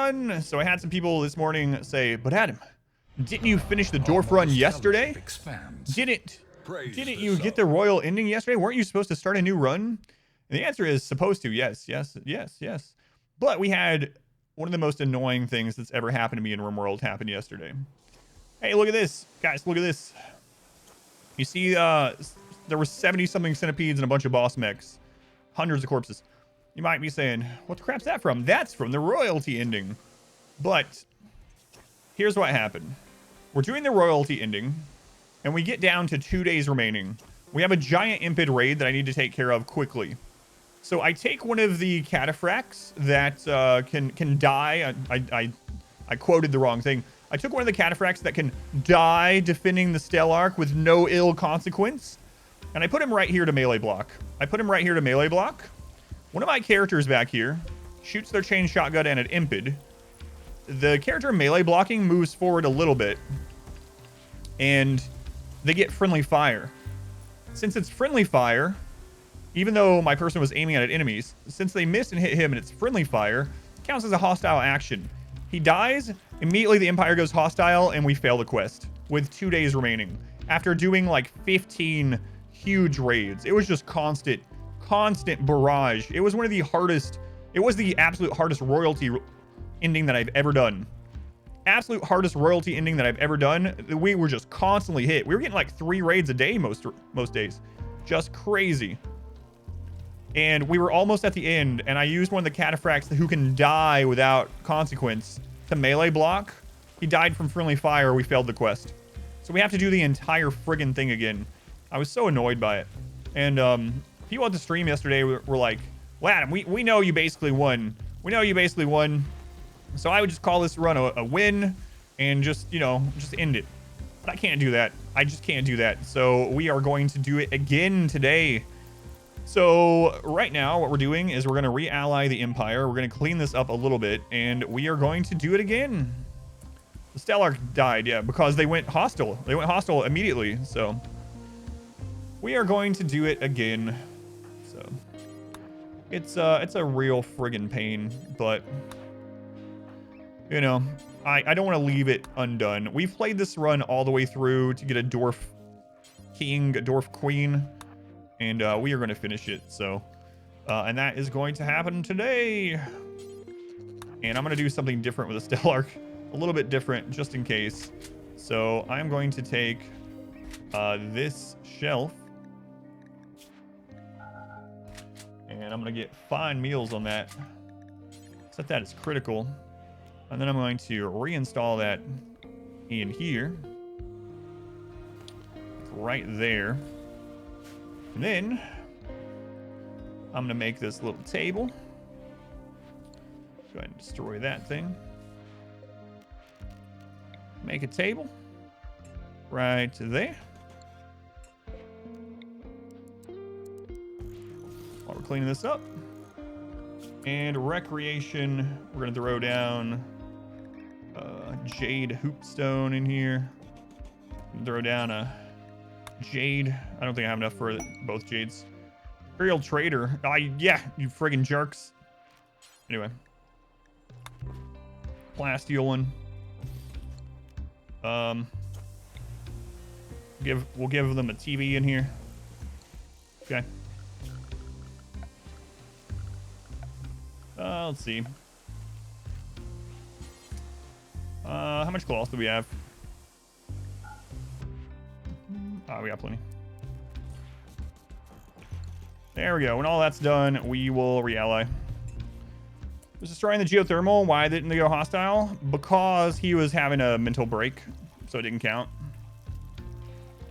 run. So I had some people this morning say, but Adam, didn't you finish the Dwarf run yesterday? Didn't you get the royal ending yesterday? Weren't you supposed to start a new run? And the answer is supposed to. Yes. But we had one of the most annoying things that's ever happened to me in RimWorld happen yesterday. Hey, look at this. Guys, look at this. You see, there were 70-something centipedes and a bunch of boss mechs. Hundreds of corpses. You might be saying, what the crap's that from? That's from the royalty ending. But here's what happened. We're doing the royalty ending, and we get down to 2 days remaining. We have a giant impid raid that I need to take care of quickly. So I take one of the cataphracts that can die. I quoted the wrong thing. I took one of the cataphracts that can die defending the Stellarch with no ill consequence. And I put him right here to melee block. One of my characters back here shoots their chain shotgun at an impid. The character melee blocking moves forward a little bit. And they get friendly fire. Since it's friendly fire, even though my person was aiming at enemies, since they missed and hit him and it's friendly fire, it counts as a hostile action. He dies, immediately the Empire goes hostile, and we fail the quest with 2 days remaining. After doing like 15 huge raids. It was just constant barrage. It was one of the hardest, it was the absolute hardest royalty ending that I've ever done. Absolute hardest royalty ending that I've ever done. We were just constantly hit. We were getting like 3 raids a day most days. Just crazy. And we were almost at the end, and I used one of the cataphracts who can die without consequence to melee block. He died from friendly fire. We failed the quest. So we have to do the entire friggin' thing again. I was so annoyed by it. And people at the stream yesterday were like, well, Adam, we know you basically won. So I would just call this run a win and just, you know, just end it. But I can't do that. I just can't do that. So we are going to do it again today. So right now what we're doing is we're going to re-ally the Empire. We're going to clean this up a little bit, and we are going to do it again. The Stellarch died, yeah, because they went hostile. They went hostile immediately, so we are going to do it again. So it's a real friggin' pain, but you know, I don't want to leave it undone. We've played this run all the way through to get a Dwarf King, a Dwarf Queen, and we are going to finish it. So and that is going to happen today. And I'm going to do something different with the Stellarch, a little bit different just in case. So I'm going to take this shelf, and I'm going to get fine meals on that. Set that as critical. And then I'm going to reinstall that in here. Right there. And then I'm going to make this little table. Go ahead and destroy that thing. Make a table. Right there. While we're cleaning this up. And recreation, we're going to throw down jade hoopstone in here. Throw down a jade. I don't think I have enough for both jades. Imperial trader. Yeah, you friggin' jerks. Anyway. Plasteel one. We'll give them a TV in here. Okay. Let's see. How much cloth do we have? We got plenty. There we go. When all that's done, we will re-ally. Was destroying the geothermal. Why didn't they go hostile? Because he was having a mental break, so it didn't count.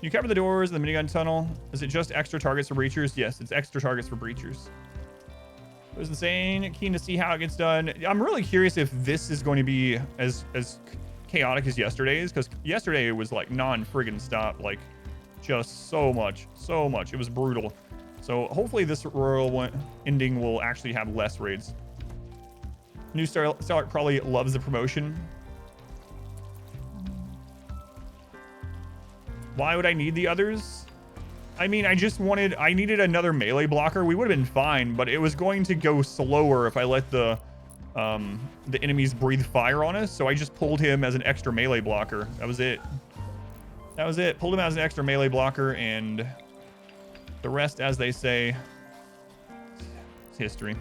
You cover the doors in the minigun tunnel. Is it just extra targets for breachers? Yes, it's extra targets for breachers. It was insane. Keen to see how it gets done. I'm really curious if this is going to be as chaotic as yesterday's, because yesterday it was like non-friggin' stop, like just so much. It was brutal. So hopefully this royal ending will actually have less raids. New Stellarch probably loves the promotion. Why would I need the others? I mean, I needed another melee blocker. We would have been fine, but it was going to go slower if I let the the enemies breathe fire on us. So I just pulled him as an extra melee blocker. That was it. That was it. Pulled him as an extra melee blocker, and the rest, as they say, is history.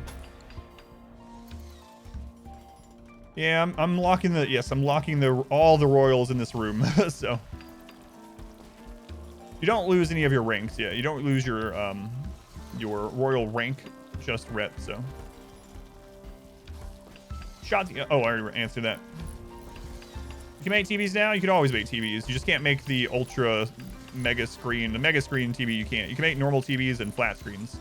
Yeah, I'm locking the... Yes, I'm locking all the royals in this room. So you don't lose any of your ranks. Yeah, you don't lose your royal rank, just rep. So shots. Oh, I already answered that. You can make TVs now. You can always make TVs. You just can't make the ultra mega screen. The mega screen TV you can't. You can make normal TVs and flat screens.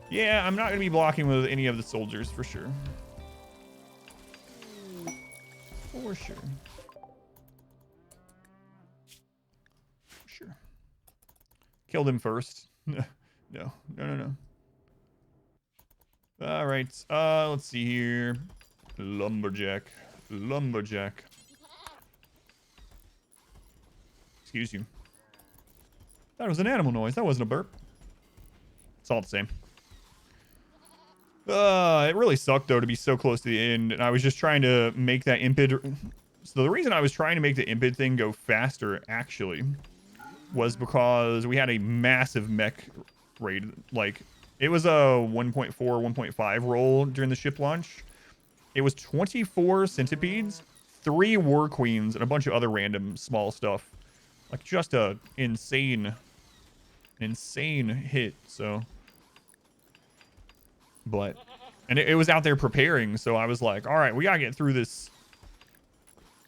Yeah, I'm not going to be blocking with any of the soldiers for sure. For sure. For sure. Killed him first. No. All right. Let's see here. Lumberjack. Excuse you. That was an animal noise. That wasn't a burp. It's all the same. It really sucked though to be so close to the end, and I was just trying to make that impid. So the reason I was trying to make the impid thing go faster actually was because we had a massive mech raid. Like, it was a 1.4, 1.5 roll during the ship launch. It was 24 centipedes, 3 war queens, and a bunch of other random small stuff. Like, just a insane hit. So, but, and it was out there preparing, so I was like, all right, we gotta get through this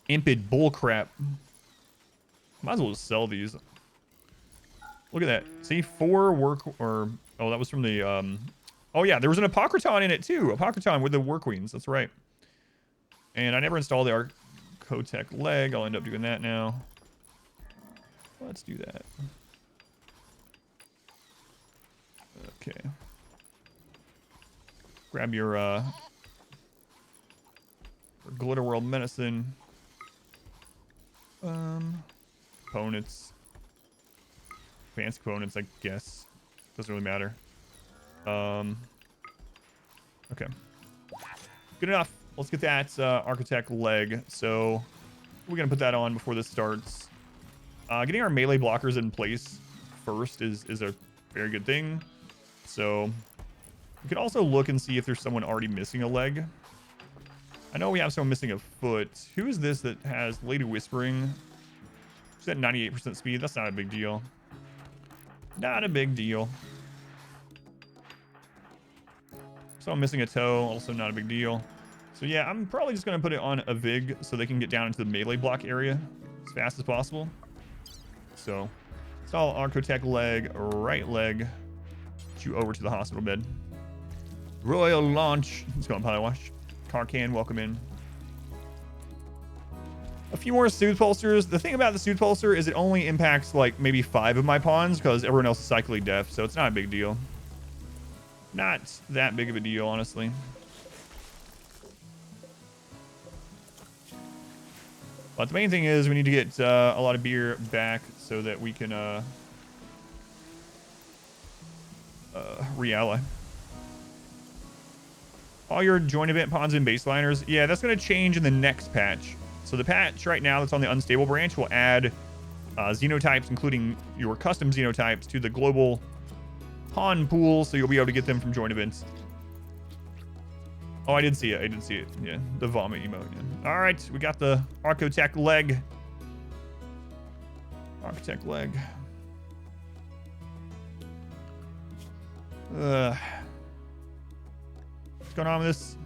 impid bullcrap. Might as well just sell these. Look at that. See, 4 work, or, oh, that was from the, oh yeah, there was an Apocryton in it too. Apocryton with the war queens, that's right. And I never installed the Arcotech leg. I'll end up doing that now. Let's do that. Okay. Grab your Glitter World Medicine. Components. Advanced components, I guess. Doesn't really matter. Okay. Good enough. Let's get that Architect leg. So we're going to put that on before this starts. Getting our melee blockers in place first is a very good thing. So we could also look and see if there's someone already missing a leg. I know we have someone missing a foot. Who is this that has Lady Whispering? She's at 98% speed. That's not a big deal. Not a big deal. Someone missing a toe. Also not a big deal. So yeah, I'm probably just going to put it on a VIG so they can get down into the melee block area as fast as possible. So install Archotech leg, right leg. Get you over to the hospital bed. Royal launch. Let's go on pilot wash. Carcan, welcome in. A few more Soothe Pulsers. The thing about the Soothe Pulsar is it only impacts like maybe 5 of my pawns because everyone else is cyclically deaf, so it's not a big deal. Not that big of a deal, honestly. But the main thing is we need to get a lot of beer back so that we can re-ally. All your joint event pawns and baseliners. Yeah, that's going to change in the next patch. So the patch right now that's on the unstable branch will add Xenotypes, including your custom Xenotypes, to the global pawn pool, so you'll be able to get them from joint events. Oh, I did see it. I did see it. Yeah, the vomit emote. Yeah. All right, we got the Archotech leg. Architect leg. What's going on with this?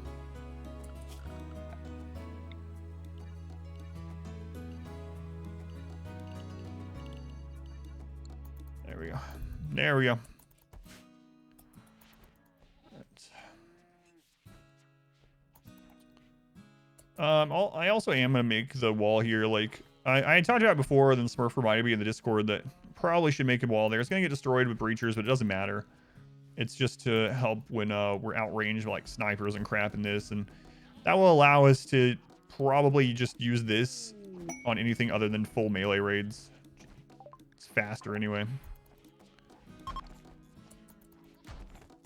There we go. There we go. I also am going to make the wall here, like, I talked about it before, then Smurf reminded me in the Discord that probably should make a wall there. It's going to get destroyed with breachers, but it doesn't matter. It's just to help when we're outrange like snipers and crap in this, and that will allow us to probably just use this on anything other than full melee raids. It's faster anyway.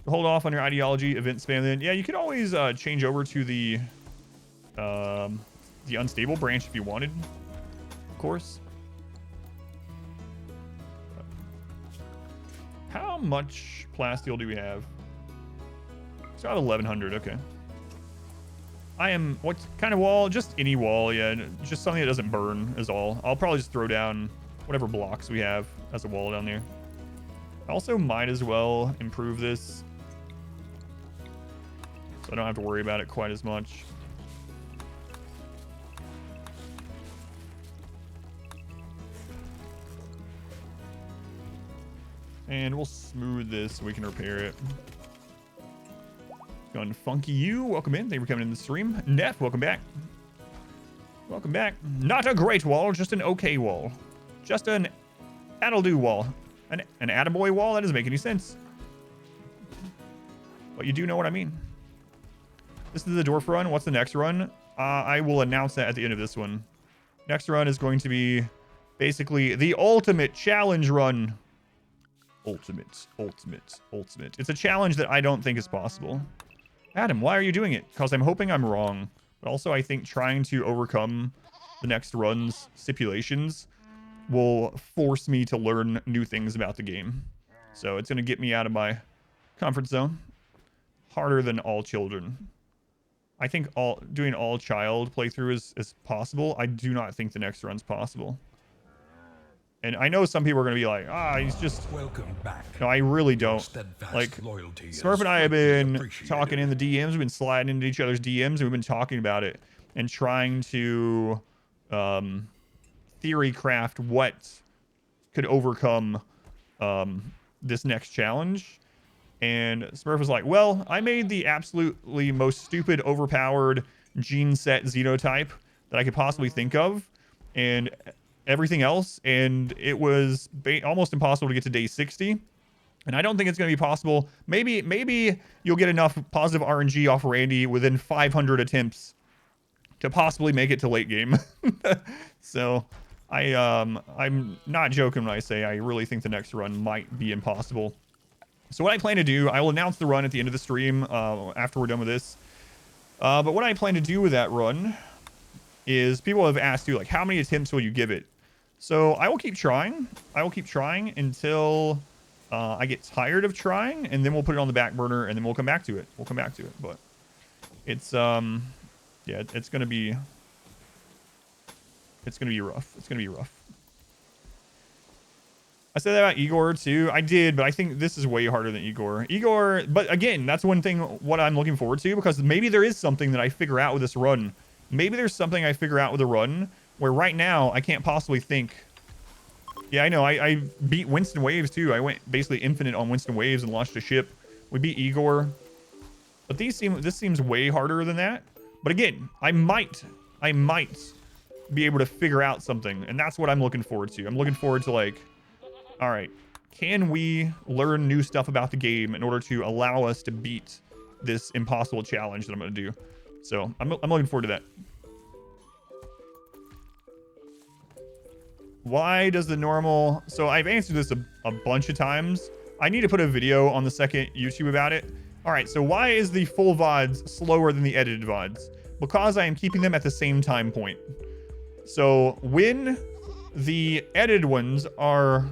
hold off on your ideology, event spam then. Yeah, you could always change over to the unstable branch if you wanted, of course. How much plasteel do we have? It's about 1100, okay. What kind of wall? Just any wall, yeah. Just something that doesn't burn is all. I'll probably just throw down whatever blocks we have as a wall down there. Also might as well improve this, so I don't have to worry about it quite as much. And we'll smooth this so we can repair it. Going Funky You, welcome in. Thank you for coming in the stream. Neff, welcome back. Welcome back. Not a great wall, just an okay wall. Just an that'll do wall. An attaboy wall? That doesn't make any sense. But you do know what I mean. This is the Dwarf run. What's the next run? I will announce that at the end of this one. Next run is going to be basically the ultimate challenge run. Ultimate. It's a challenge that I don't think is possible. Adam, why are you doing it? Because I'm hoping I'm wrong. But also I think trying to overcome the next run's stipulations will force me to learn new things about the game. So it's going to get me out of my comfort zone. Harder than all children. I think doing all child playthrough is possible. I do not think the next run's possible. And I know some people are going to be like, he's just... Welcome back. No, I really don't. Like, Smurf and I have been talking in the DMs. We've been sliding into each other's DMs, and we've been talking about it and trying to theory craft what could overcome this next challenge. And Smurf was like, well, I made the absolutely most stupid, overpowered gene set xenotype that I could possibly think of. And everything else, and it was almost impossible to get to day 60, and I don't think it's going to be possible. Maybe you'll get enough positive RNG off Randy within 500 attempts to possibly make it to late game. So I'm not joking when I say I really think the next run might be impossible. So what I plan to do, I will announce the run at the end of the stream after we're done with this. But what I plan to do with that run is, people have asked you, like, how many attempts will you give it? So I will keep trying. I will keep trying until I get tired of trying, and then we'll put it on the back burner, and then we'll come back to it. But it's yeah, it's gonna be rough. It's gonna be rough. I said that about Igor too. I did, but I think this is way harder than Igor. But again, that's one thing what I'm looking forward to, because maybe there is something that I figure out with this run. Maybe there's something I figure out with a run where right now I can't possibly think. Yeah, I know. I beat Winston Waves too. I went basically infinite on Winston Waves and launched a ship. We beat Igor. But this seems way harder than that. But again, I might be able to figure out something. And that's what I'm looking forward to. I'm looking forward to, like, all right, can we learn new stuff about the game in order to allow us to beat this impossible challenge that I'm going to do? So I'm looking forward to that. Why does the normal... So I've answered this a bunch of times. I need to put a video on the second YouTube about it. All right, so why is the full VODs slower than the edited VODs? Because I am keeping them at the same time point. So when the edited ones are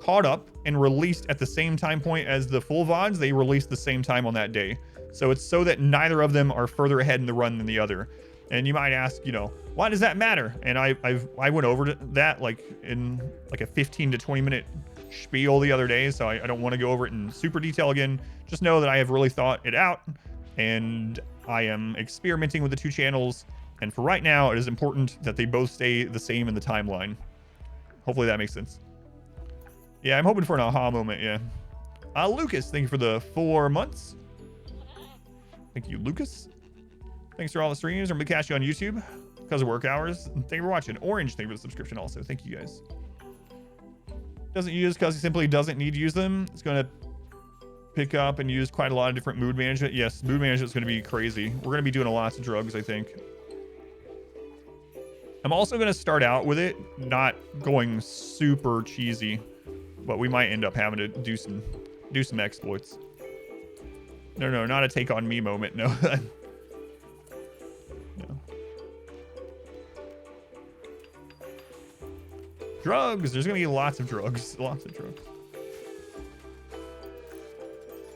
caught up and released at the same time point as the full VODs, they release the same time on that day. So it's so that neither of them are further ahead in the run than the other. And you might ask, you know, why does that matter? And I went over that like in like a 15 to 20 minute spiel the other day, so I don't want to go over it in super detail again. Just know that I have really thought it out, and I am experimenting with the two channels. And for right now, it is important that they both stay the same in the timeline. Hopefully that makes sense. Yeah, I'm hoping for an aha moment, yeah. Lucas, thank you for the 4 months. Thank you, Lucas. Thanks for all the streams. I'm going to catch you on YouTube because of work hours. And thank you for watching. Orange, thank you for the subscription also. Thank you, guys. Doesn't use because he simply doesn't need to use them. It's going to pick up and use quite a lot of different mood management. Yes, mood management is going to be crazy. We're going to be doing lots of drugs, I think. I'm also going to start out with it not going super cheesy, but we might end up having to do some exploits. No, not a take on me moment. No. No. Drugs. There's going to be lots of drugs. Lots of drugs.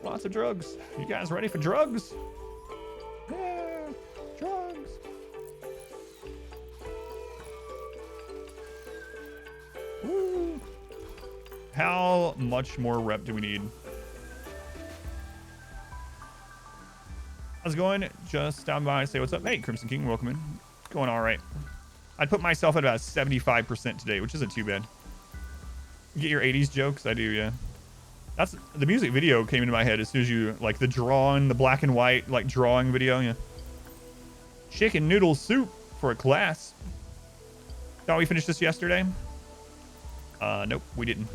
Lots of drugs. You guys ready for drugs? Yeah, drugs. Woo. How much more rep do we need? How's it going? Just stopping by to say what's up. Hey, Crimson King, welcome in. Going all right. I'd put myself at about 75% today, which isn't too bad. You get your 80s jokes? I do, yeah. That's the music video came into my head as soon as you like the drawing, the black and white like drawing video, yeah. Chicken noodle soup for a class. Thought we finished this yesterday? Nope, we didn't.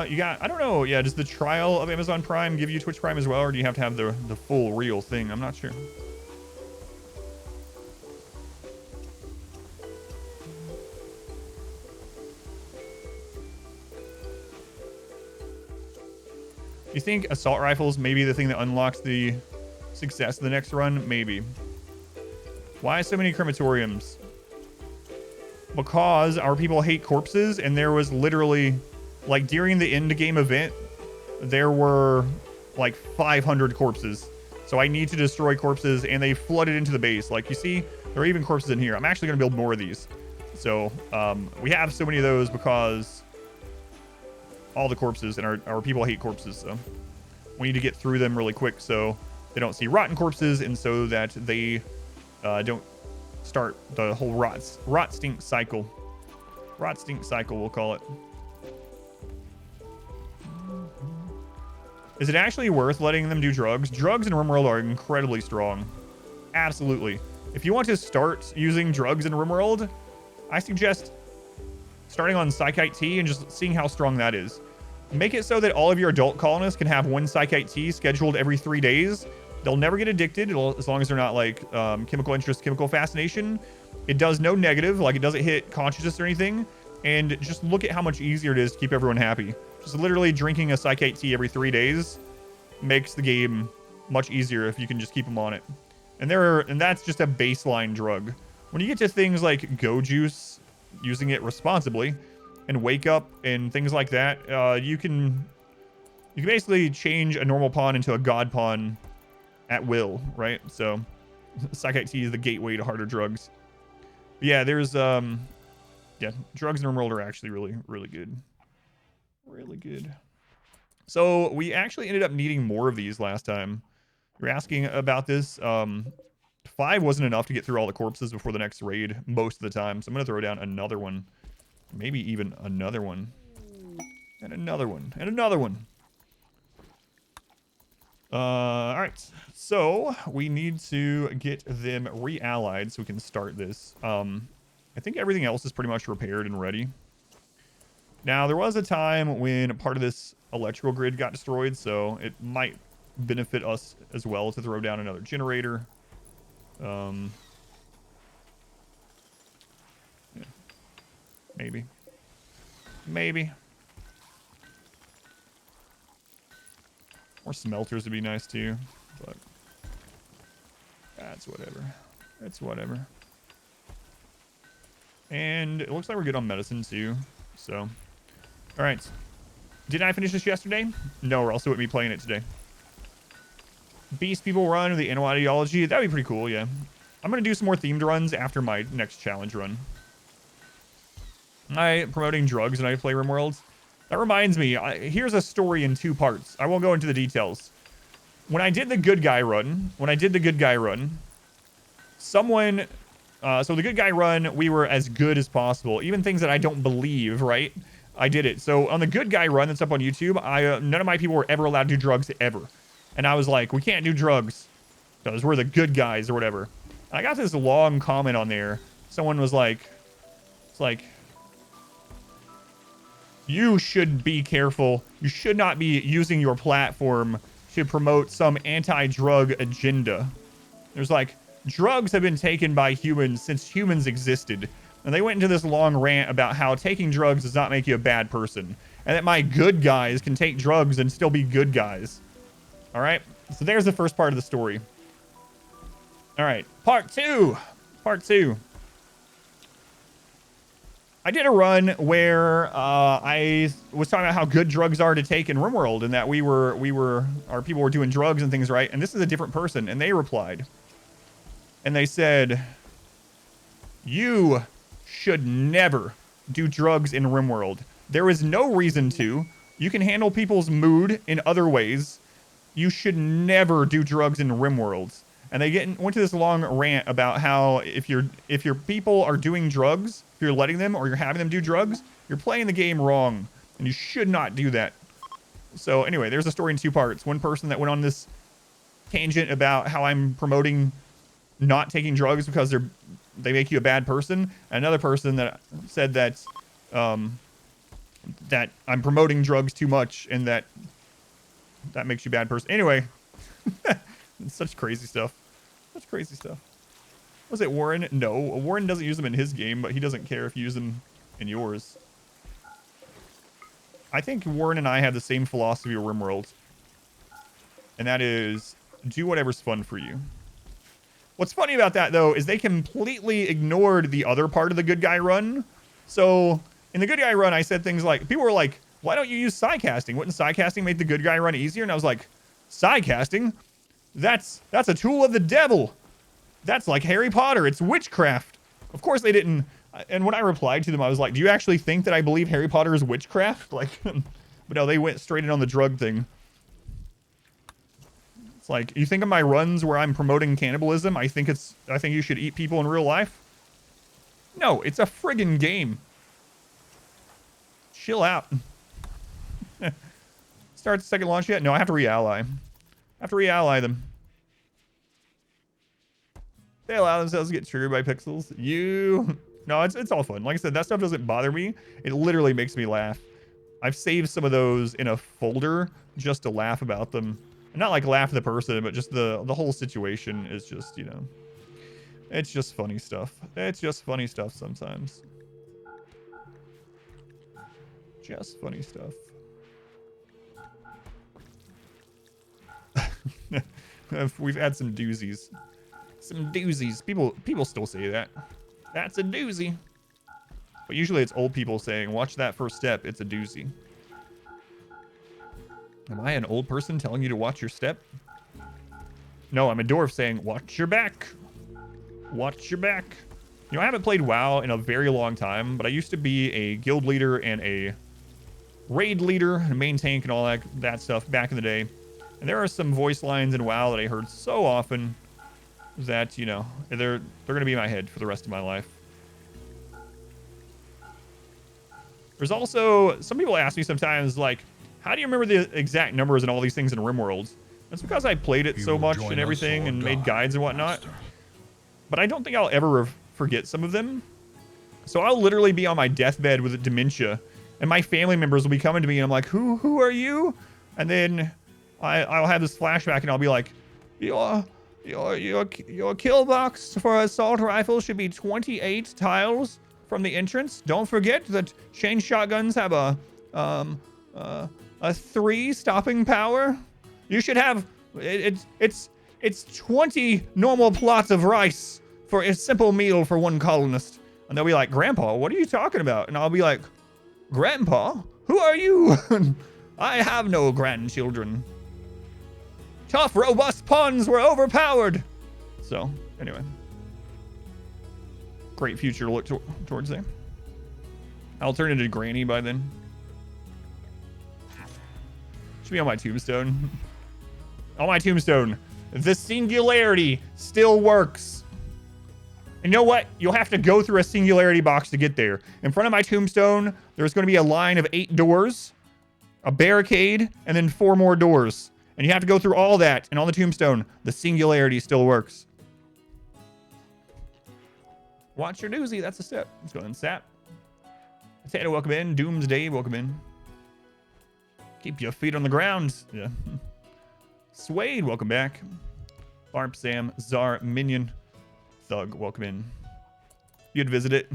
You got, I don't know, yeah, does the trial of Amazon Prime give you Twitch Prime as well, or do you have to have the full real thing? I'm not sure. You think assault rifles may be the thing that unlocks the success of the next run? Maybe. Why so many crematoriums? Because our people hate corpses, and there was literally, like, during the end game event, there were like 500 corpses. So I need to destroy corpses, and they flooded into the base. Like, you see, there are even corpses in here. I'm actually going to build more of these. So we have so many of those because all the corpses, and our people hate corpses, so we need to get through them really quick so they don't see rotten corpses, and so that they don't start the whole rot stink cycle. Rot stink cycle, we'll call it. Is it actually worth letting them do drugs? Drugs in RimWorld are incredibly strong. Absolutely. If you want to start using drugs in RimWorld, I suggest starting on Psychite T and just seeing how strong that is. Make it so that all of your adult colonists can have one Psychite T scheduled every 3 days. They'll never get addicted as long as they're not like chemical interest, chemical fascination. It does no negative, like it doesn't hit consciousness or anything. And just look at how much easier it is to keep everyone happy. Just literally drinking a Psychite Tea every 3 days makes the game much easier if you can just keep them on it. And that's just a baseline drug. When you get to things like Go Juice, using it responsibly, and Wake Up and things like that, you can basically change a normal pawn into a god pawn at will, right? So Psychite Tea is the gateway to harder drugs. But yeah, there's yeah, drugs in RimWorld are actually really, really good. Really good. So we actually ended up needing more of these last time. You're asking about this. 5 wasn't enough to get through all the corpses before the next raid most of the time. So I'm going to throw down another one. Maybe even another one. And another one. And another one. Alright. So we need to get them re-allied so we can start this. I think everything else is pretty much repaired and ready. Now, there was a time when part of this electrical grid got destroyed, so it might benefit us as well to throw down another generator. Yeah. Maybe. Maybe. More smelters would be nice too, but that's whatever. It's whatever. And it looks like we're good on medicine too, so. All right. Did I finish this yesterday? No, or else it wouldn't be playing it today. Beast People Run or the Animal Ideology. That'd be pretty cool, yeah. I'm going to do some more themed runs after my next challenge run. Promoting drugs and I play RimWorld. That reminds me, here's a story in 2 parts. I won't go into the details. When I did the good guy run, someone... so the good guy run, we were as good as possible. Even things that I don't believe, right? I did it. So on the good guy run that's up on YouTube, none of my people were ever allowed to do drugs ever. And I was like, we can't do drugs because we're the good guys or whatever. And I got this long comment on there. Someone was like, it's like, you should be careful. You should not be using your platform to promote some anti-drug agenda. There's like, drugs have been taken by humans since humans existed. And they went into this long rant about how taking drugs does not make you a bad person. And that my good guys can take drugs and still be good guys. All right? So there's the first part of the story. All right. Part 2. Part 2. I did a run where I was talking about how good drugs are to take in RimWorld, and that our people were doing drugs and things right. And this is a different person, and they replied. And they said, you should never do drugs in RimWorld. There is no reason to. You can handle people's mood in other ways. You should never do drugs in RimWorld. And they went to this long rant about how if your people are doing drugs, if you're letting them or you're having them do drugs, you're playing the game wrong, and you should not do that. So anyway, there's a story in 2 parts. One person that went on this tangent about how I'm promoting not taking drugs because they make you a bad person. Another person that said that that I'm promoting drugs too much and that makes you a bad person. Anyway, it's such crazy stuff. Such crazy stuff. Was it Warren? No, Warren doesn't use them in his game, but he doesn't care if you use them in yours. I think Warren and I have the same philosophy of RimWorld. And that is, do whatever's fun for you. What's funny about that, though, is they completely ignored the other part of the good guy run. So in the good guy run, I said things like, people were like, why don't you use sidecasting? Wouldn't sidecasting make the good guy run easier? And I was like, sidecasting? That's a tool of the devil. That's like Harry Potter. It's witchcraft. Of course they didn't. And when I replied to them, I was like, do you actually think that I believe Harry Potter is witchcraft? Like, but no, they went straight in on the drug thing. It's like, you think of my runs where I'm promoting cannibalism? I think you should eat people in real life. No, it's a friggin' game. Chill out. Start the second launch yet? No, I have to re-ally. I have to re-ally them. They allow themselves to get triggered by pixels. No, it's all fun. Like I said, that stuff doesn't bother me. It literally makes me laugh. I've saved some of those in a folder just to laugh about them. And not like laugh at the person, but just the whole situation is just, you know, it's just funny stuff. It's just funny stuff sometimes. Just funny stuff. We've had some doozies. Some doozies. People still say that. That's a doozy. But usually it's old people saying, watch that first step. It's a doozy. Am I an old person telling you to watch your step? No, I'm a dwarf saying, watch your back. Watch your back. You know, I haven't played WoW in a very long time, but I used to be a guild leader and a raid leader, and a main tank and all that stuff back in the day. And there are some voice lines in WoW that I heard so often that, you know, they're going to be in my head for the rest of my life. There's also, some people ask me sometimes, like, how do you remember the exact numbers and all these things in RimWorld? That's because I played it so much and everything and made guides and whatnot. But I don't think I'll ever forget some of them. So I'll literally be on my deathbed with dementia, and my family members will be coming to me, and I'm like, who are you? And then I'll have this flashback, and I'll be like, your kill box for assault rifle should be 28 tiles from the entrance. Don't forget that chain shotguns have a 3 stopping power. You should have it's 20 normal plots of rice for a simple meal for one colonist. And they'll be like, Grandpa, what are you talking about? And I'll be like, Grandpa, who are you? I have no grandchildren. Tough, robust puns were overpowered. So, anyway. Great future to look towards there. I'll turn into Granny by then. Should be on my tombstone. On my tombstone. The singularity still works. And you know what? You'll have to go through a singularity box to get there. In front of my tombstone, there's going to be a line of 8 doors, a barricade, and then 4 more doors. And you have to go through all that. And on the tombstone, the singularity still works. Watch your doozy. That's a step. Let's go ahead and sap. Potato, welcome in. Doomsday, welcome in. Keep your feet on the ground. Yeah. Suede, welcome back. Barb, Sam, Czar, Minion, Thug, welcome in. You'd visit it.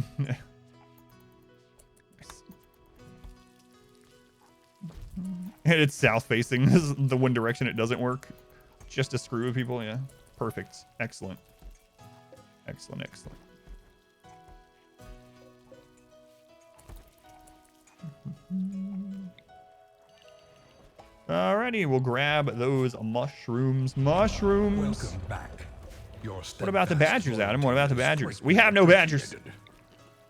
And it's south facing. This is the one direction it doesn't work. Just to screw with people. Yeah. Perfect. Excellent. Excellent. Excellent. Alrighty, we'll grab those mushrooms. Mushrooms. Welcome back. What about the badgers, Adam? What about the badgers? We have no badgers.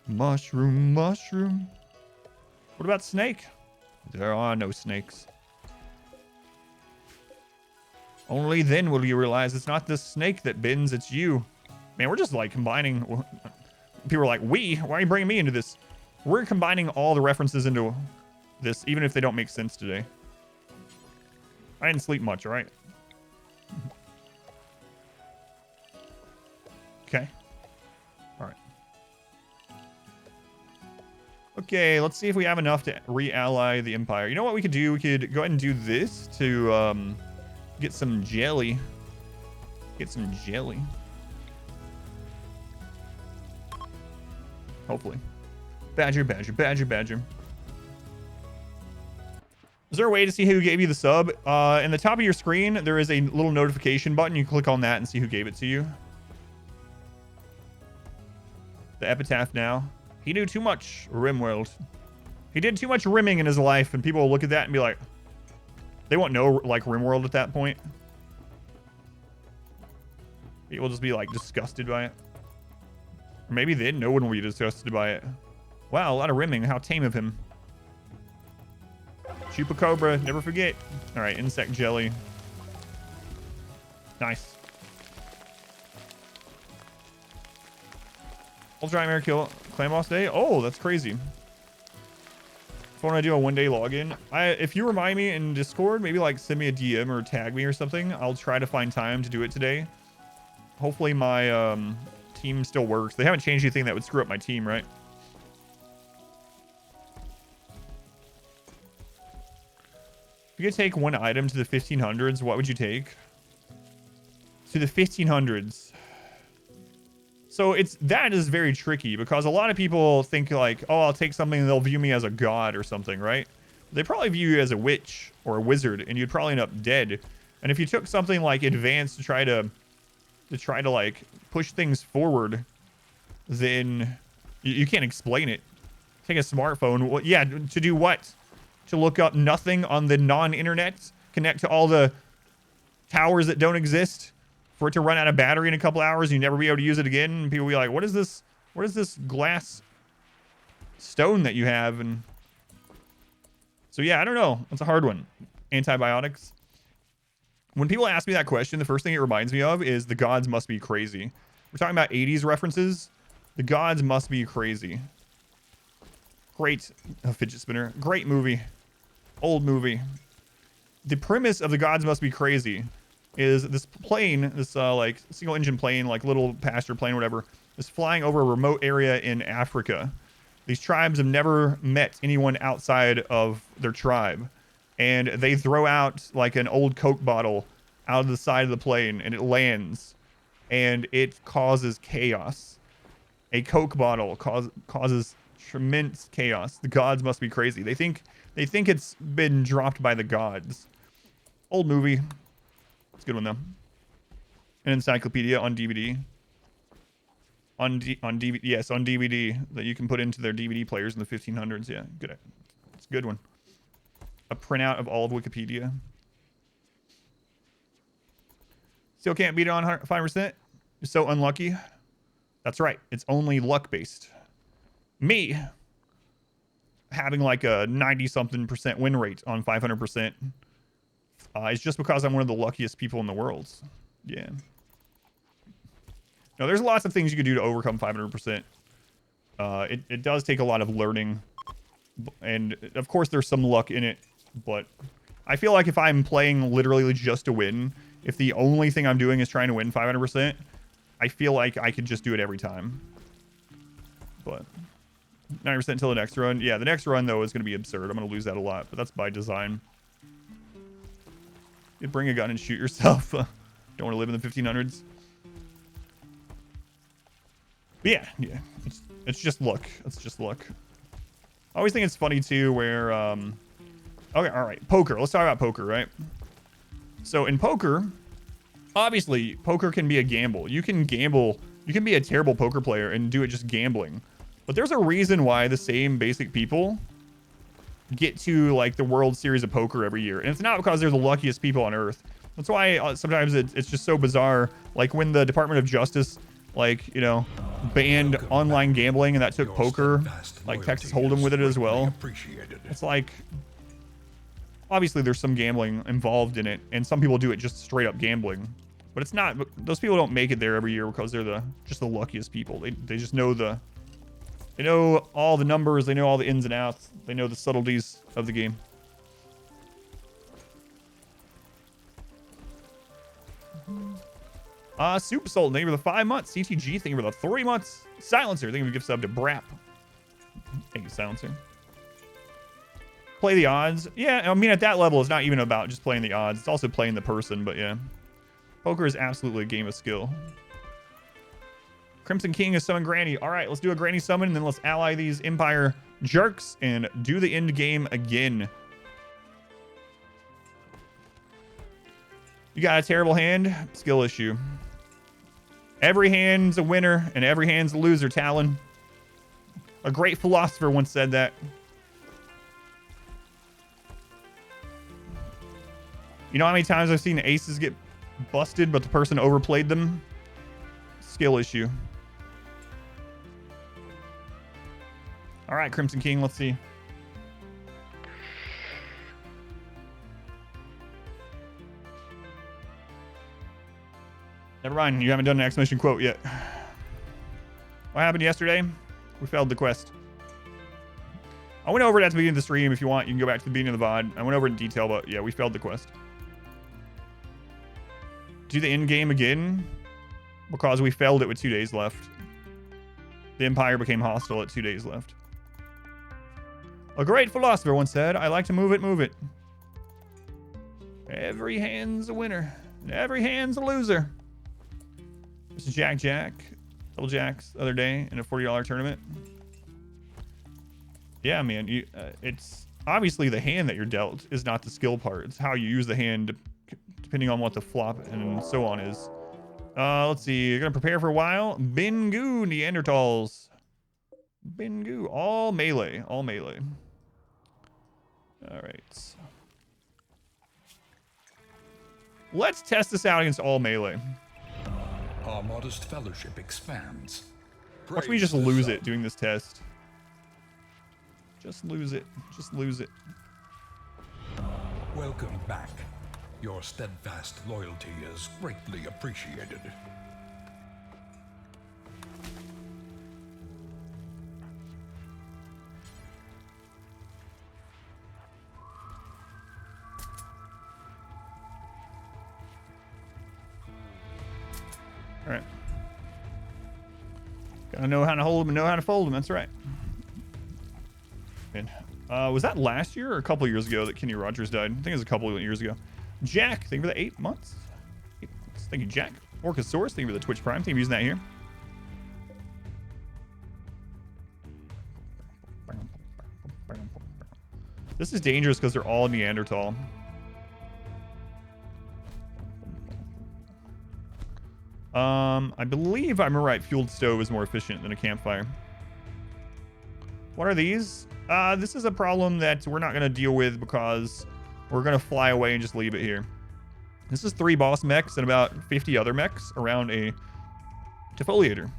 Mushroom, mushroom. What about snake? There are no snakes. Only then will you realize it's not the snake that bends, it's you. Man, we're just like combining. People are like, why are you bringing me into this? We're combining all the references into this, even if they don't make sense today. I didn't sleep much, all right? Okay. All right. Okay, let's see if we have enough to re-ally the Empire. You know what we could do? We could go ahead and do this to get some jelly. Get some jelly. Hopefully. Badger, badger, badger, badger. Is there a way to see who gave you the sub? In the top of your screen, there is a little notification button. You click on that and see who gave it to you. The epitaph now. He knew too much, RimWorld. He did too much rimming in his life, and people will look at that and be like, they won't know, like, RimWorld at that point. People will just be, like, disgusted by it. Or maybe then no one will be disgusted by it. Wow, a lot of rimming. How tame of him. Chupacabra, never forget. All right, insect jelly. Nice. Ultra Nightmare kill Clan Boss Day. Oh, that's crazy. If I want to do a one-day login, if you remind me in Discord, maybe like send me a DM or tag me or something. I'll try to find time to do it today. Hopefully my team still works. They haven't changed anything that would screw up my team, right? If you could take one item to the 1500s, what would you take? To the 1500s. So that is very tricky because a lot of people think like, oh, I'll take something and they'll view me as a god or something, right? They probably view you as a witch or a wizard and you'd probably end up dead. And if you took something like advanced to try to like push things forward, then you can't explain it. Take a smartphone. Well, yeah, to do what? To look up nothing on the non-internet, connect to all the towers that don't exist, for it to run out of battery in a couple hours, and you never be able to use it again. And people be like, what is this? What is this glass stone that you have? And so, yeah, I don't know. It's a hard one. Antibiotics. When people ask me that question, the first thing it reminds me of is the gods must be crazy. We're talking about 80s references. The gods must be crazy. Great fidget spinner. Great movie. Old movie. The premise of the gods must be crazy is this plane, this like single engine plane, like little passenger plane, whatever, is flying over a remote area in Africa. These tribes have never met anyone outside of their tribe. And they throw out like an old Coke bottle out of the side of the plane and it lands and it causes chaos. A Coke bottle causes tremendous chaos. The gods must be crazy. They think it's been dropped by the gods. Old movie. It's a good one though. An encyclopedia on DVD. On DVD, yes, on DVD that you can put into their DVD players in the 1500s. Yeah, good. It's a good one. A printout of all of Wikipedia. Still can't beat it on 5%. You're so unlucky. That's right. It's only luck based. Me having like a 90-something% win rate on 500% is just because I'm one of the luckiest people in the world. Yeah. No, there's lots of things you could do to overcome 500%. It does take a lot of learning. And of course there's some luck in it. But I feel like if I'm playing literally just to win, if the only thing I'm doing is trying to win 500%, I feel like I could just do it every time. But 90% until the next run. Yeah, the next run, though, is going to be absurd. I'm going to lose that a lot, but that's by design. You bring a gun and shoot yourself. Don't want to live in the 1500s. But yeah. It's just luck. It's just luck. I always think it's funny too where okay, all right, poker. Let's talk about poker, right? So in poker, obviously poker can be a gamble. You can gamble, you can be a terrible poker player and do it just gambling. But there's a reason why the same basic people get to like the World Series of Poker every year. And it's not because they're the luckiest people on earth. That's why sometimes it's just so bizarre. Like when the Department of Justice, like, you know, banned online gambling and that took poker, like Texas Hold'em with it as well. It's like, obviously there's some gambling involved in it and some people do it just straight up gambling. But it's not, those people don't make it there every year because they're just the luckiest people. They just know they know all the numbers, they know all the ins and outs, they know the subtleties of the game. Super Soul, thank you for the 5 months. CTG, thank you for the 3 months. Silencer, thank you for the gift sub to Brap. Thank you, Silencer. Play the odds. Yeah, I mean, at that level, it's not even about just playing the odds. It's also playing the person, but yeah. Poker is absolutely a game of skill. Crimson King is summon Granny. All right, let's do a Granny summon, and then let's ally these Empire jerks and do the end game again. You got a terrible hand? Skill issue. Every hand's a winner, and every hand's a loser, Talon. A great philosopher once said that. You know how many times I've seen aces get busted, but the person overplayed them? Skill issue. All right, Crimson King, let's see. Never mind, you haven't done an exclamation quote yet. What happened yesterday? We failed the quest. I went over it at the beginning of the stream. If you want, you can go back to the beginning of the VOD. I went over it in detail, but yeah, we failed the quest. Do the end game again because we failed it with 2 days left. The Empire became hostile at 2 days left. A great philosopher once said, I like to move it, move it. Every hand's a winner, and every hand's a loser. This is Jack. Double jacks the other day in a $40 tournament. Yeah, man, it's obviously the hand that you're dealt is not the skill part. It's how you use the hand depending on what the flop and so on is. Let's see. You're going to prepare for a while. Bingu Neanderthals. Bingu. All melee. All melee. All right. Let's test this out against all melee. Our modest fellowship expands. Watch me just lose it doing this test. Just lose it. Just lose it. Welcome back. Your steadfast loyalty is greatly appreciated. All right. Gotta know how to hold them and know how to fold them. That's right. And, was that last year or a couple of years ago that Kenny Rogers died? I think it was a couple of years ago. Jack, thank you for the 8 months. 8 months. Thank you, Jack. Orcasaurus, thank you for the Twitch Prime. Thank you for using that here. This is dangerous because they're all Neanderthal. I believe I'm right. Fueled stove is more efficient than a campfire. What are these? This is a problem that we're not going to deal with because we're going to fly away and just leave it here. This is 3 boss mechs and about 50 other mechs around a defoliator.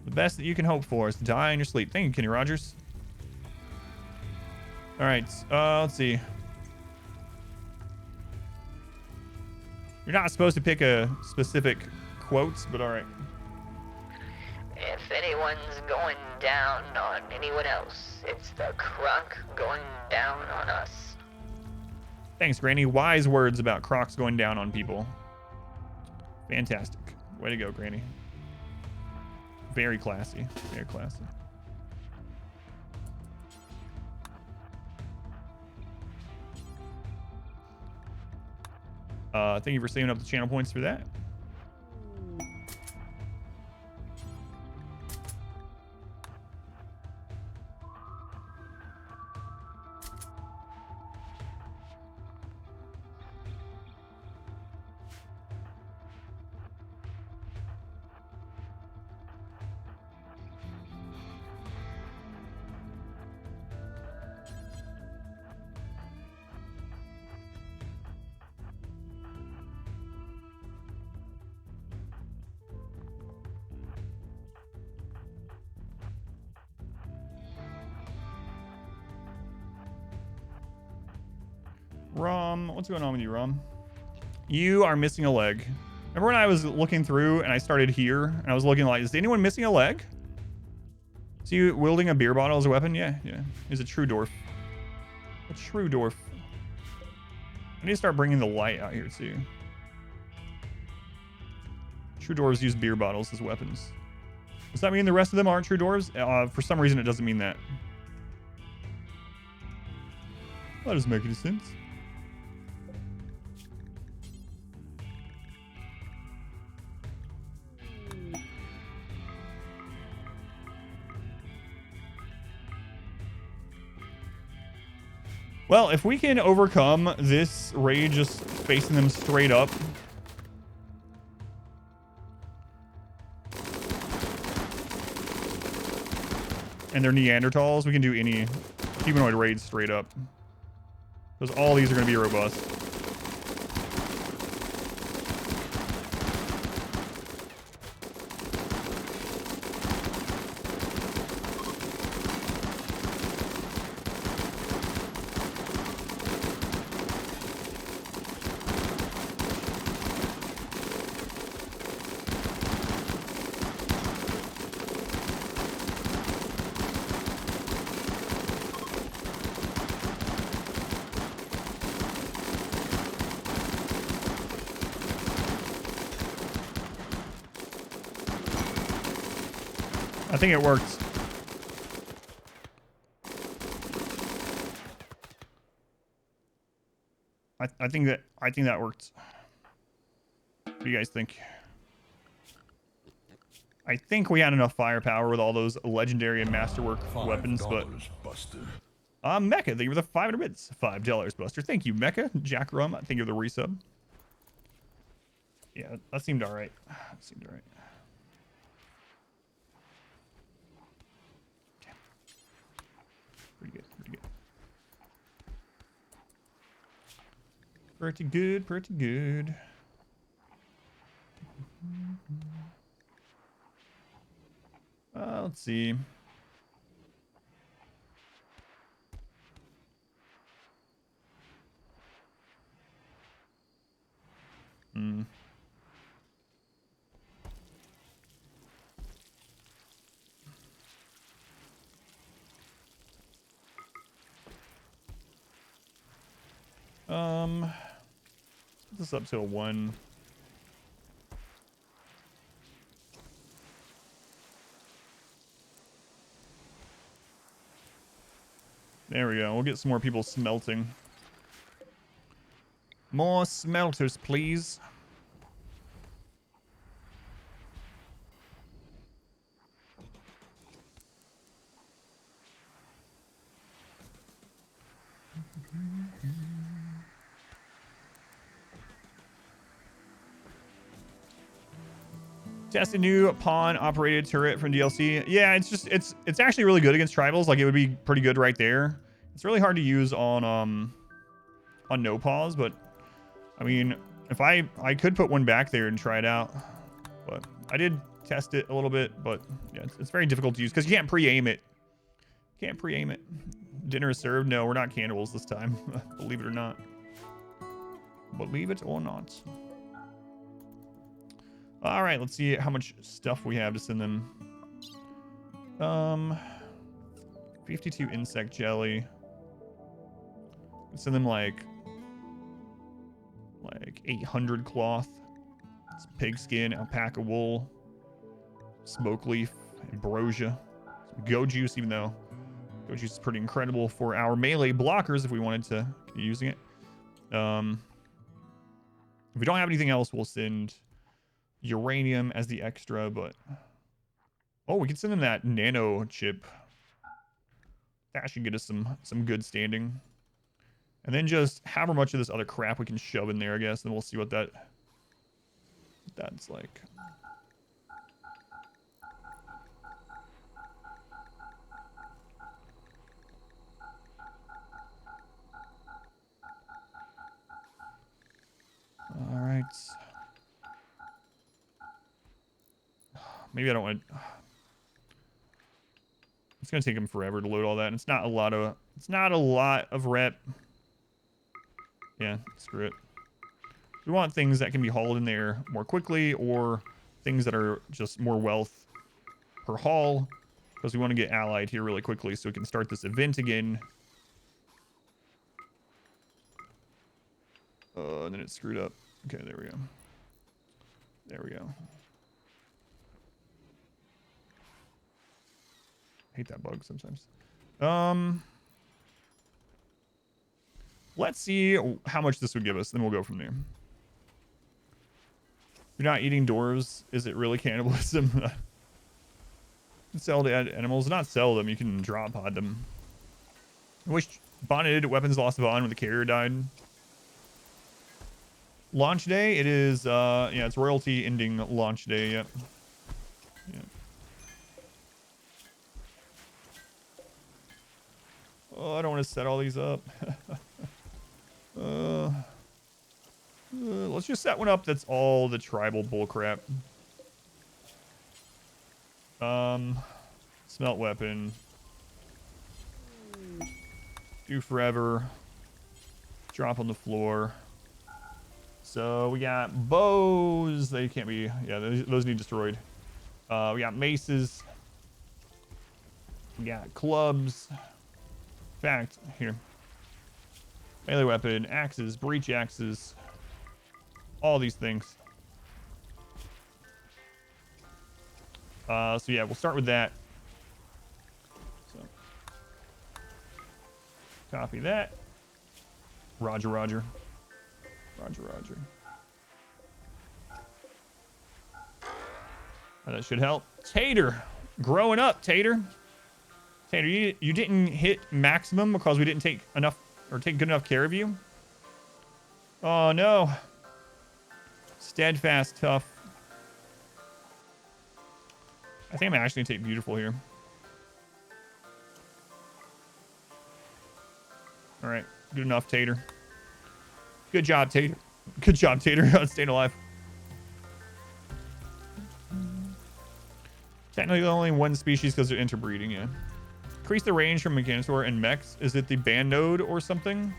The best that you can hope for is to die in your sleep. Thank you, Kenny Rogers. All right, let's see. You're not supposed to pick a specific quote, but all right. If anyone's going down on anyone else, it's the croc going down on us. Thanks, Granny. Wise words about crocs going down on people. Fantastic. Way to go, Granny. Very classy. Very classy. Thank you for saving up the channel points for that. Rom, what's going on with you, Rom? You are missing a leg. Remember when I was looking through and I started here and I was looking like, is anyone missing a leg? Is he wielding a beer bottle as a weapon? Yeah. He's a true dwarf. A true dwarf. I need to start bringing the light out here too. True dwarves use beer bottles as weapons. Does that mean the rest of them aren't true dwarves? For some reason, it doesn't mean that. That doesn't make any sense. Well, if we can overcome this raid just facing them straight up. And they're Neanderthals, we can do any humanoid raid straight up. Because all these are going to be robust. I think it worked. I think that worked. What do you guys think? I think we had enough firepower with all those legendary and masterwork weapons, but Buster. Mecha, thank you for the 500 bits. $5, Buster. Thank you, Mecha. Jack Rum, thank you for the resub. Yeah, that seemed all right. That seemed all right. Pretty good, pretty good. Pretty good, pretty good. Let's see. Put this up to a 1. There we go. We'll get some more people smelting. More smelters, please. Test a new pawn operated turret from DLC. Yeah, it's actually really good against tribals. Like, it would be pretty good right there. It's really hard to use on no pause, but I mean, if I could put one back there and try it out, but I did test it a little bit, but yeah, it's very difficult to use because you can't pre-aim it. Can't pre-aim it. Dinner is served. No, we're not cannibals this time. Believe it or not. Believe it or not. All right, let's see how much stuff we have to send them. 52 insect jelly. Send them like 800 cloth. It's pigskin, alpaca wool, smoke leaf, ambrosia, some go juice, even though go juice is pretty incredible for our melee blockers if we wanted to keep using it. If we don't have anything else, we'll send uranium as the extra, but... Oh, we can send them that nano chip. That should get us some good standing. And then just however much of this other crap we can shove in there, I guess. Then we'll see what that's like. All right. Maybe I don't want to... It's gonna take him forever to load all that, and it's not a lot of rep. Yeah, screw it. We want things that can be hauled in there more quickly, or things that are just more wealth per haul, because we want to get allied here really quickly so we can start this event again. And then it screwed up. Okay, there we go. There we go. Hate that bug sometimes. Let's see how much this would give us, then we'll go from there. You're not eating dwarves. Is it really cannibalism? Sell to animals. Not sell them. You can drop pod them. I wish bonded weapons lost bond when the carrier died. Launch day. It is. Yeah, it's royalty ending launch day. Yep. Yeah. Oh, I don't want to set all these up. Let's just set one up that's all the tribal bullcrap. Smelt weapon. Do forever. Drop on the floor. So we got bows. They can't be... Yeah, those need destroyed. We got maces. We got clubs. In fact, here. Melee weapon, axes, breach axes. All these things. So yeah, we'll start with that. So copy that. Roger, roger. Roger, roger. That should help. Tater. Growing up, Tater. Tater, you didn't hit maximum because we didn't take enough or take good enough care of you. Oh no. Steadfast, tough. I think I'm actually gonna take beautiful here. All right, good enough, Tater. Good job, Tater. Good job, Tater. Staying alive. Technically only one species because they're interbreeding, yeah. Increase the range from Mechanosaur and mechs. Is it the band node or something?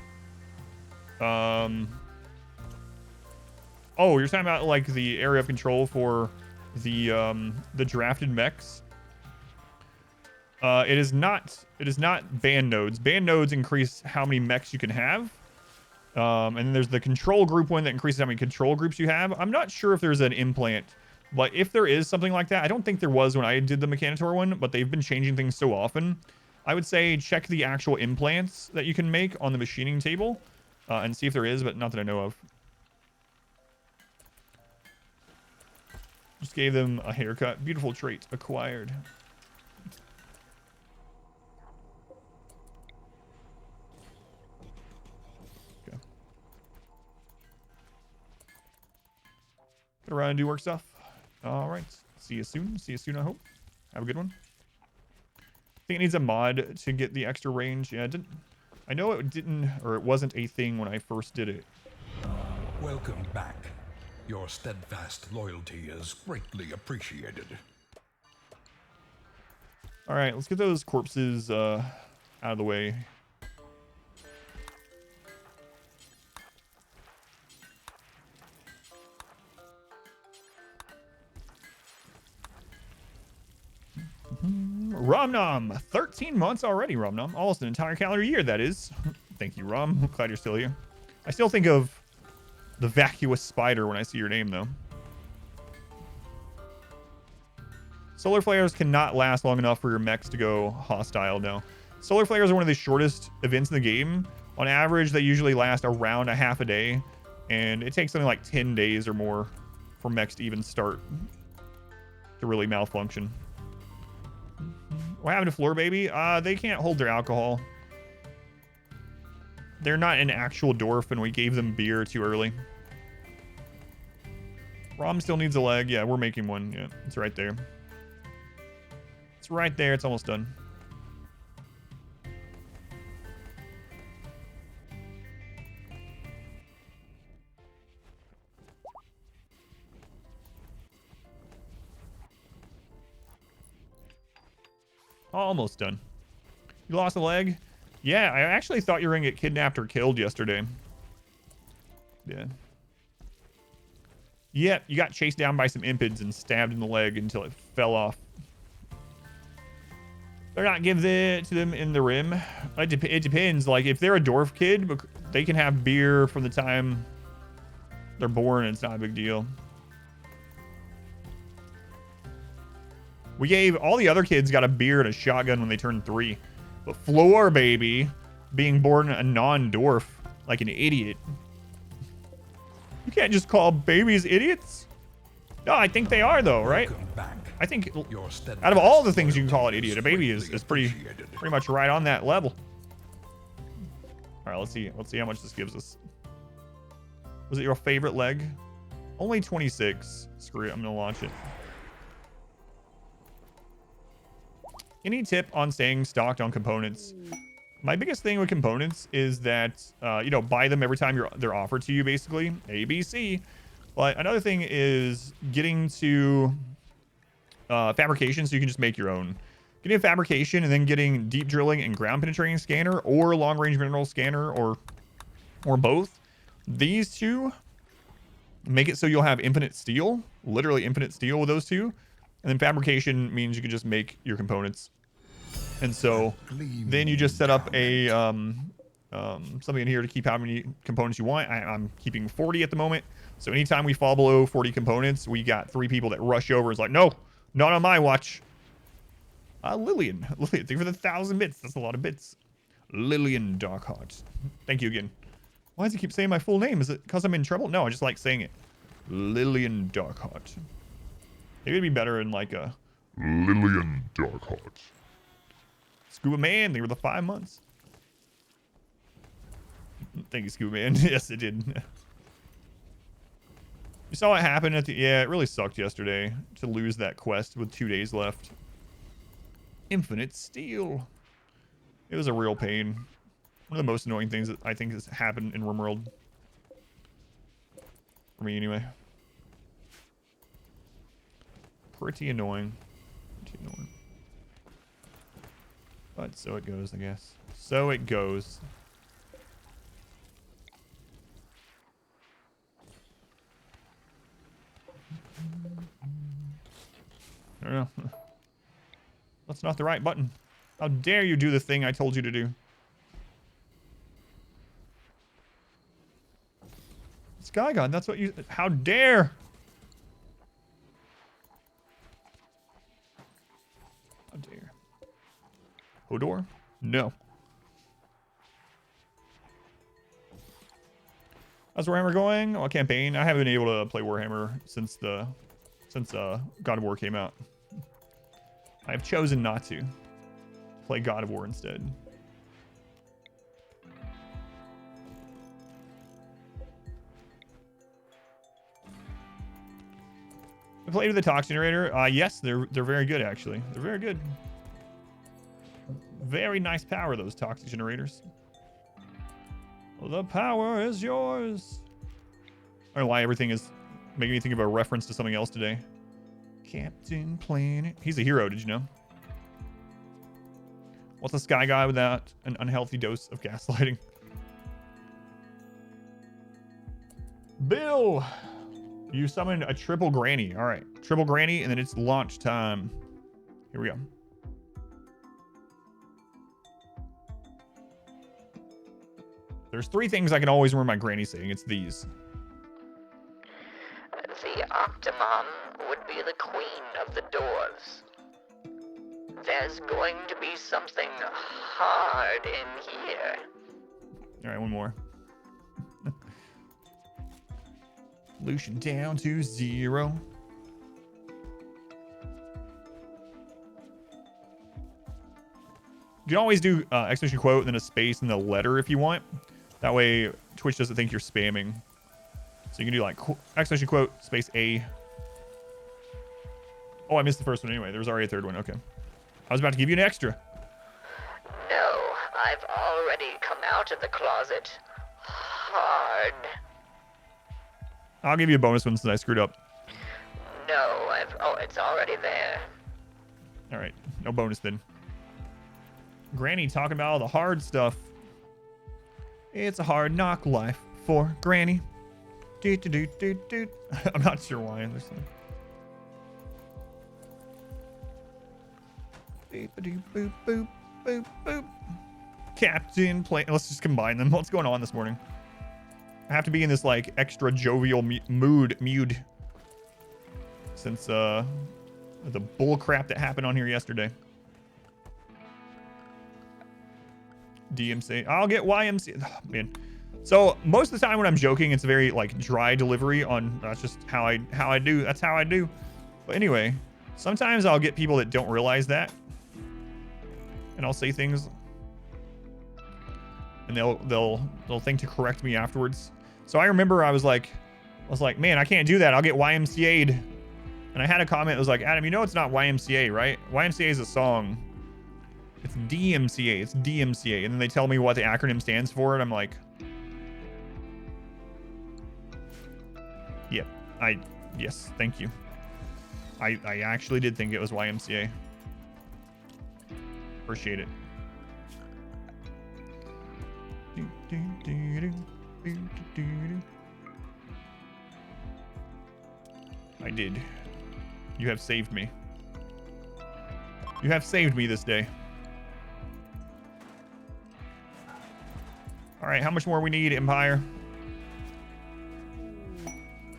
Oh, you're talking about like the area of control for the drafted mechs. It is not band nodes. Band nodes increase how many mechs you can have. And then there's the control group one that increases how many control groups you have. I'm not sure if there's an implant, but if there is something like that, I don't think there was when I did the Mechanosaur one, but they've been changing things so often. I would say check the actual implants that you can make on the machining table and see if there is, but not that I know of. Just gave them a haircut. Beautiful trait acquired. Okay. Gonna run and do work stuff. All right. See you soon. See you soon, I hope. Have a good one. I think it needs a mod to get the extra range. Yeah, I know it didn't, or it wasn't a thing when I first did it. Welcome back. Your steadfast loyalty is greatly appreciated. All right, let's get those corpses out of the way. Romnom, 13 months already, Romnom. Almost an entire calendar year, that is. Thank you, Rom. I'm glad you're still here. I still think of the vacuous spider when I see your name, though. Solar flares cannot last long enough for your mechs to go hostile, no. Solar flares are one of the shortest events in the game. On average, they usually last around a half a day. And it takes something like 10 days or more for mechs to even start to really malfunction. What happened to Floor Baby? They can't hold their alcohol. They're not an actual dwarf, and we gave them beer too early. Rom still needs a leg. Yeah, we're making one. Yeah, it's right there. It's right there. It's almost done. Almost done. You lost a leg? Yeah, I actually thought you were gonna get kidnapped or killed yesterday. Yeah. Yep, you got chased down by some impids and stabbed in the leg until it fell off. They're not give it to them in the rim. It depends. Like, if they're a dwarf kid, they can have beer from the time they're born, and it's not a big deal. We gave all the other kids got a beer and a shotgun when they turned 3. But Floor Baby, being born a non-dwarf, like an idiot. You can't just call babies idiots. No, I think they are, though, right? I think out of all the things you can call an idiot, a baby is pretty much right on that level. All right, let's see how much this gives us. Was it your favorite leg? Only 26. Screw it, I'm gonna launch it. Any tip on staying stocked on components? My biggest thing with components is that, you know, buy them every time they're offered to you, basically. ABC. But another thing is getting to fabrication so you can just make your own. Getting a fabrication and then getting deep drilling and ground penetrating scanner or long range mineral scanner or both. These two make it so you'll have infinite steel, literally infinite steel with those two. And then fabrication means you can just make your components. And so then you just set up a something in here to keep how many components you want. I'm keeping 40 at the moment. So anytime we fall below 40 components, we got 3 people that rush over. It's like, no, not on my watch. Lillian, thank you for the 1,000 bits. That's a lot of bits. Lillian Darkheart. Thank you again. Why does he keep saying my full name? Is it because I'm in trouble? No, I just like saying it. Lillian Darkheart. Maybe it'd be better in like a Lillian Darkheart. Scuba Man, they were the 5 months. Thank you, Scuba Man. Yes, it did. You saw what happened at the... Yeah, it really sucked yesterday to lose that quest with 2 days left. Infinite Steel. It was a real pain. One of the most annoying things that I think has happened in RimWorld. For me, anyway. Pretty annoying. Pretty annoying. But so it goes, I guess. So it goes. I don't know. That's not the right button. How dare you do the thing I told you to do? Sky God, that's what you... How dare! How dare. Hodor? No. How's Warhammer going? Oh, campaign. I haven't been able to play Warhammer since God of War came out. I have chosen not to play God of War instead. I played with the Tox Generator. Yes, they're very good, actually. They're very good. Very nice power, those Toxic Generators. The power is yours. I don't know why everything is making me think of a reference to something else today. Captain Planet. He's a hero, did you know? What's a sky guy without an unhealthy dose of gaslighting? Bill! You summoned a triple granny. All right, triple granny, and then it's launch time. Here we go. There's 3 things I can always remember my granny saying. It's these. The Optimum would be the queen of the dwarves. There's going to be something hard in here. All right, one more. Pollution down to 0. You can always do exclamation quote and then a space and the letter if you want. That way Twitch doesn't think you're spamming. So you can do like exclamation quote space A. Oh, I missed the first one anyway. There was already a third one. Okay. I was about to give you an extra. No, I've already come out of the closet. Hard. I'll give you a bonus one since I screwed up. No, oh, it's already there. All right. No bonus then. Granny talking about all the hard stuff. It's a hard knock life for Granny. Doot, doot, doot, doot. I'm not sure why. Boop, boop, boop, boop, boop, boop. Captain Plane. Let's just combine them. What's going on this morning? I have to be in this like extra jovial mood since the bull crap that happened on here yesterday. DMC. I'll get YMC. Oh, man. So most of the time when I'm joking, it's very like dry delivery on. That's just how I do. That's how I do. But anyway, sometimes I'll get people that don't realize that, and I'll say things, and they'll think to correct me afterwards. So I remember I was like, man, I can't do that. I'll get YMCA'd. And I had a comment that was like, Adam, you know it's not YMCA, right? YMCA is a song. It's DMCA. It's DMCA. And then they tell me what the acronym stands for, and I'm like, yep. Yes, thank you. I actually did think it was YMCA. Appreciate it. I did. You have saved me. You have saved me this day. All right, how much more we need, Empire?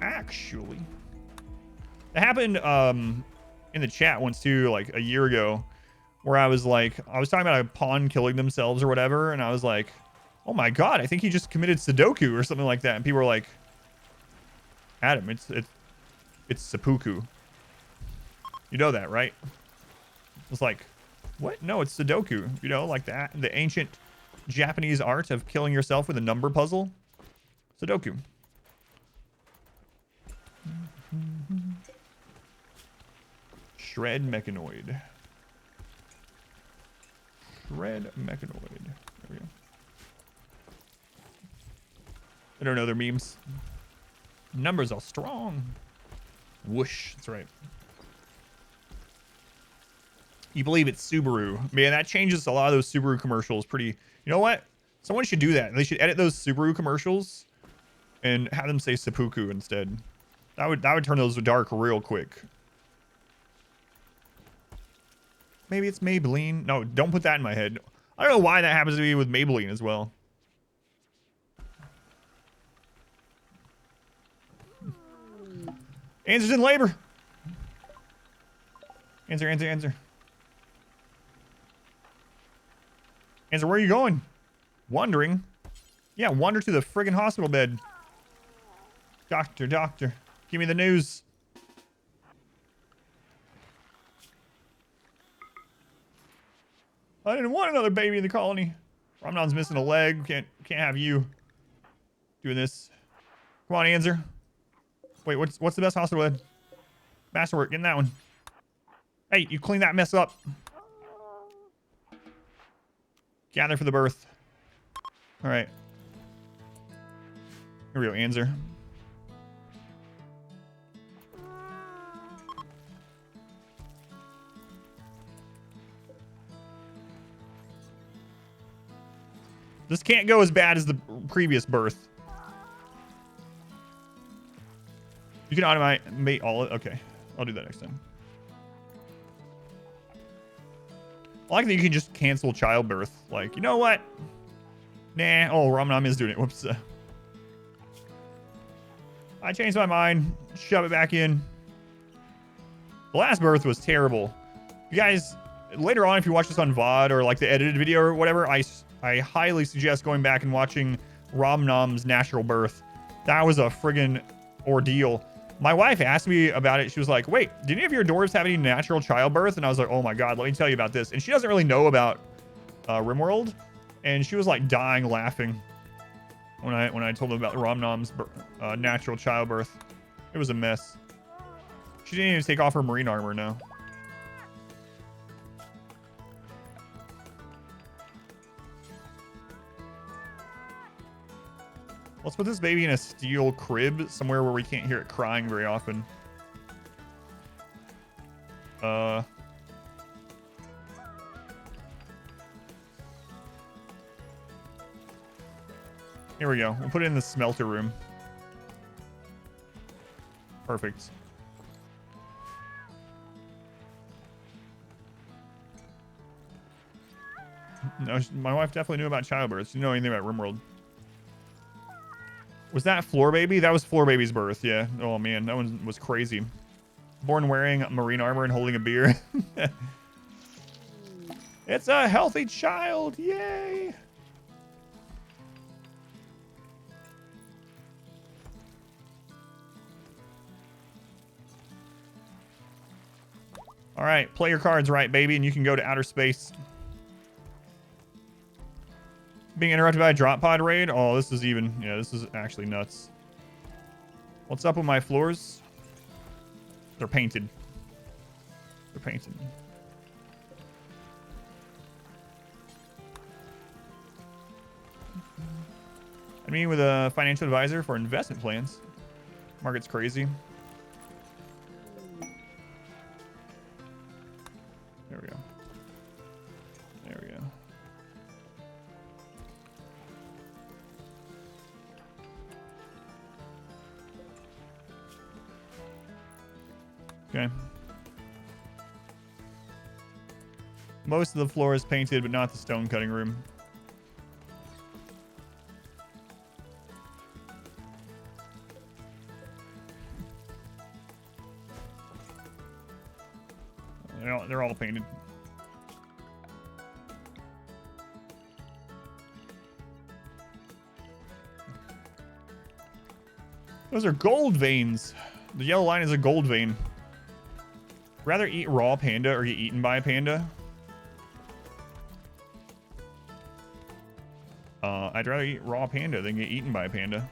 Actually, that happened in the chat once too, like a year ago, where I was talking about a pawn killing themselves or whatever, and I was like, oh my god, I think he just committed Sudoku or something like that, and people were like, Adam, it's seppuku. You know that, right? I was like, what? No, it's Sudoku. You know, like the ancient Japanese art of killing yourself with a number puzzle. Sudoku. Shred Mechanoid. Shred Mechanoid. There we go. I don't know their memes. Numbers are strong. Whoosh. That's right. You believe it's Subaru. Man, that changes a lot of those Subaru commercials pretty... You know what? Someone should do that. They should edit those Subaru commercials and have them say seppuku instead. That would turn those dark real quick. Maybe it's Maybelline. No, don't put that in my head. I don't know why that happens to be with Maybelline as well. Answer's in labor. Answer. Answer, where are you going? Wandering? Yeah, wander to the friggin' hospital bed. Doctor. Give me the news. I didn't want another baby in the colony. Ramnon's missing a leg. Can't have you doing this. Come on, Anzer. Wait, what's the best hospital bed? Masterwork, get in that one. Hey, you clean that mess up. Gather for the birth. All right. Here we go, Anzer. This can't go as bad as the previous birth. You can automate all of it. Okay, I'll do that next time. I like that you can just cancel childbirth. Like, you know what? Nah. Oh, Ramnam is doing it. Whoops. I changed my mind. Shove it back in. The last birth was terrible. You guys, later on, if you watch this on VOD or like the edited video or whatever, I highly suggest going back and watching Ramnam's natural birth. That was a friggin' ordeal. My wife asked me about it. She was like, wait, did any of your dwarves have any natural childbirth? And I was like, oh my God, let me tell you about this. And she doesn't really know about RimWorld. And she was like dying laughing when I told her about Romnom's natural childbirth. It was a mess. She didn't even take off her marine armor, no. Let's put this baby in a steel crib somewhere where we can't hear it crying very often. Here we go. We'll put it in the smelter room. Perfect. No, my wife definitely knew about childbirth. She didn't know anything about RimWorld. Was that Floor Baby? That was Floor Baby's birth, yeah. Oh man, that one was crazy. Born wearing marine armor and holding a beer. It's a healthy child, yay! All right, play your cards right, baby, and you can go to outer space. Being interrupted by a drop pod raid? Oh, this is even... Yeah, this is actually nuts. What's up with my floors? They're painted. They're painted. I mean, with a financial advisor for investment plans. Market's crazy. There we go. There we go. Okay. Most of the floor is painted, but not the stone cutting room. They're all painted. Those are gold veins. The yellow line is a gold vein. Rather eat raw panda or get eaten by a panda? I'd rather eat raw panda than get eaten by a panda.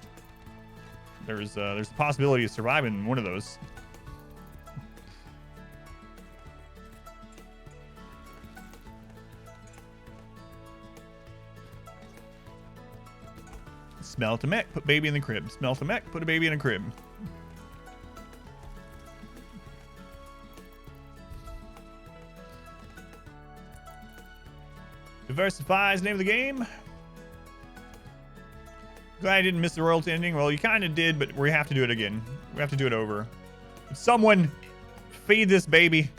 There's a possibility of surviving one of those. Smell to mech, put baby in the crib. Smell to mech, put a baby in a crib. Diversify is the name of the game. Glad I didn't miss the royalty ending. Well, you kind of did, but we have to do it again. We have to do it over. Someone feed this baby.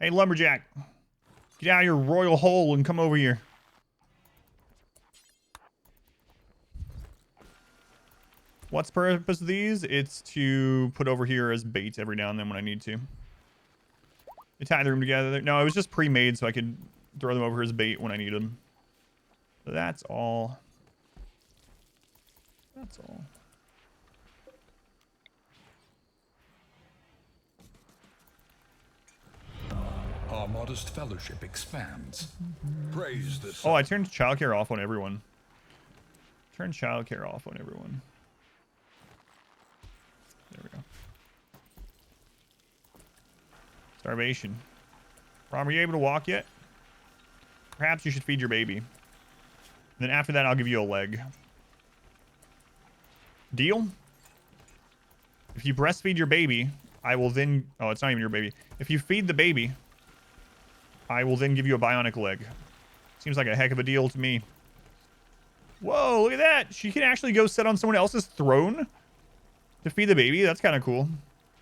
Hey, Lumberjack. Get out of your royal hole and come over here. What's the purpose of these? It's to put over here as bait every now and then when I need to. They tie the room together. No, it was just pre-made so I could throw them over as bait when I need them. So that's all. That's all. Our modest fellowship expands. Praise the Oh, I turned childcare off on everyone. Turn childcare off on everyone. There we go. Starvation. Rom, are you able to walk yet? Perhaps you should feed your baby. And then after that, I'll give you a leg. Deal? If you breastfeed your baby, I will then... Oh, it's not even your baby. If you feed the baby, I will then give you a bionic leg. Seems like a heck of a deal to me. Whoa, look at that. She can actually go sit on someone else's throne to feed the baby. That's kind of cool.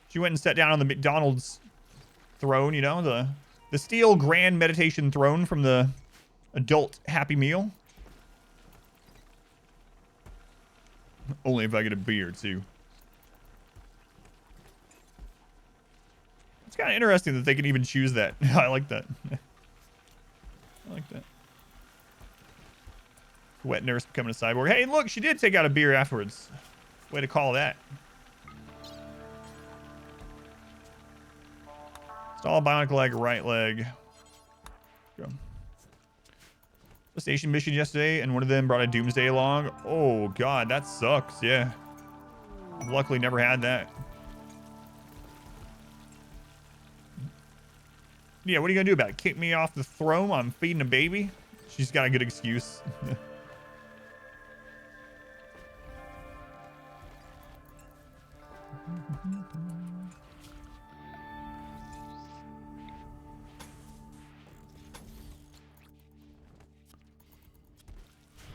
She went and sat down on the McDonald's throne, you know, the The steel grand meditation throne from the adult Happy Meal. Only if I get a beer, too. It's kind of interesting that they can even choose that. I like that. I like that. Wet nurse becoming a cyborg. Hey, look, she did take out a beer afterwards. Way to call that. Install bionic leg, right leg. Go. The station mission yesterday, and one of them brought a doomsday along. Oh, God, that sucks. Yeah. Luckily, never had that. Yeah, what are you going to do about it? Kick me off the throne? I'm feeding a baby? She's got a good excuse.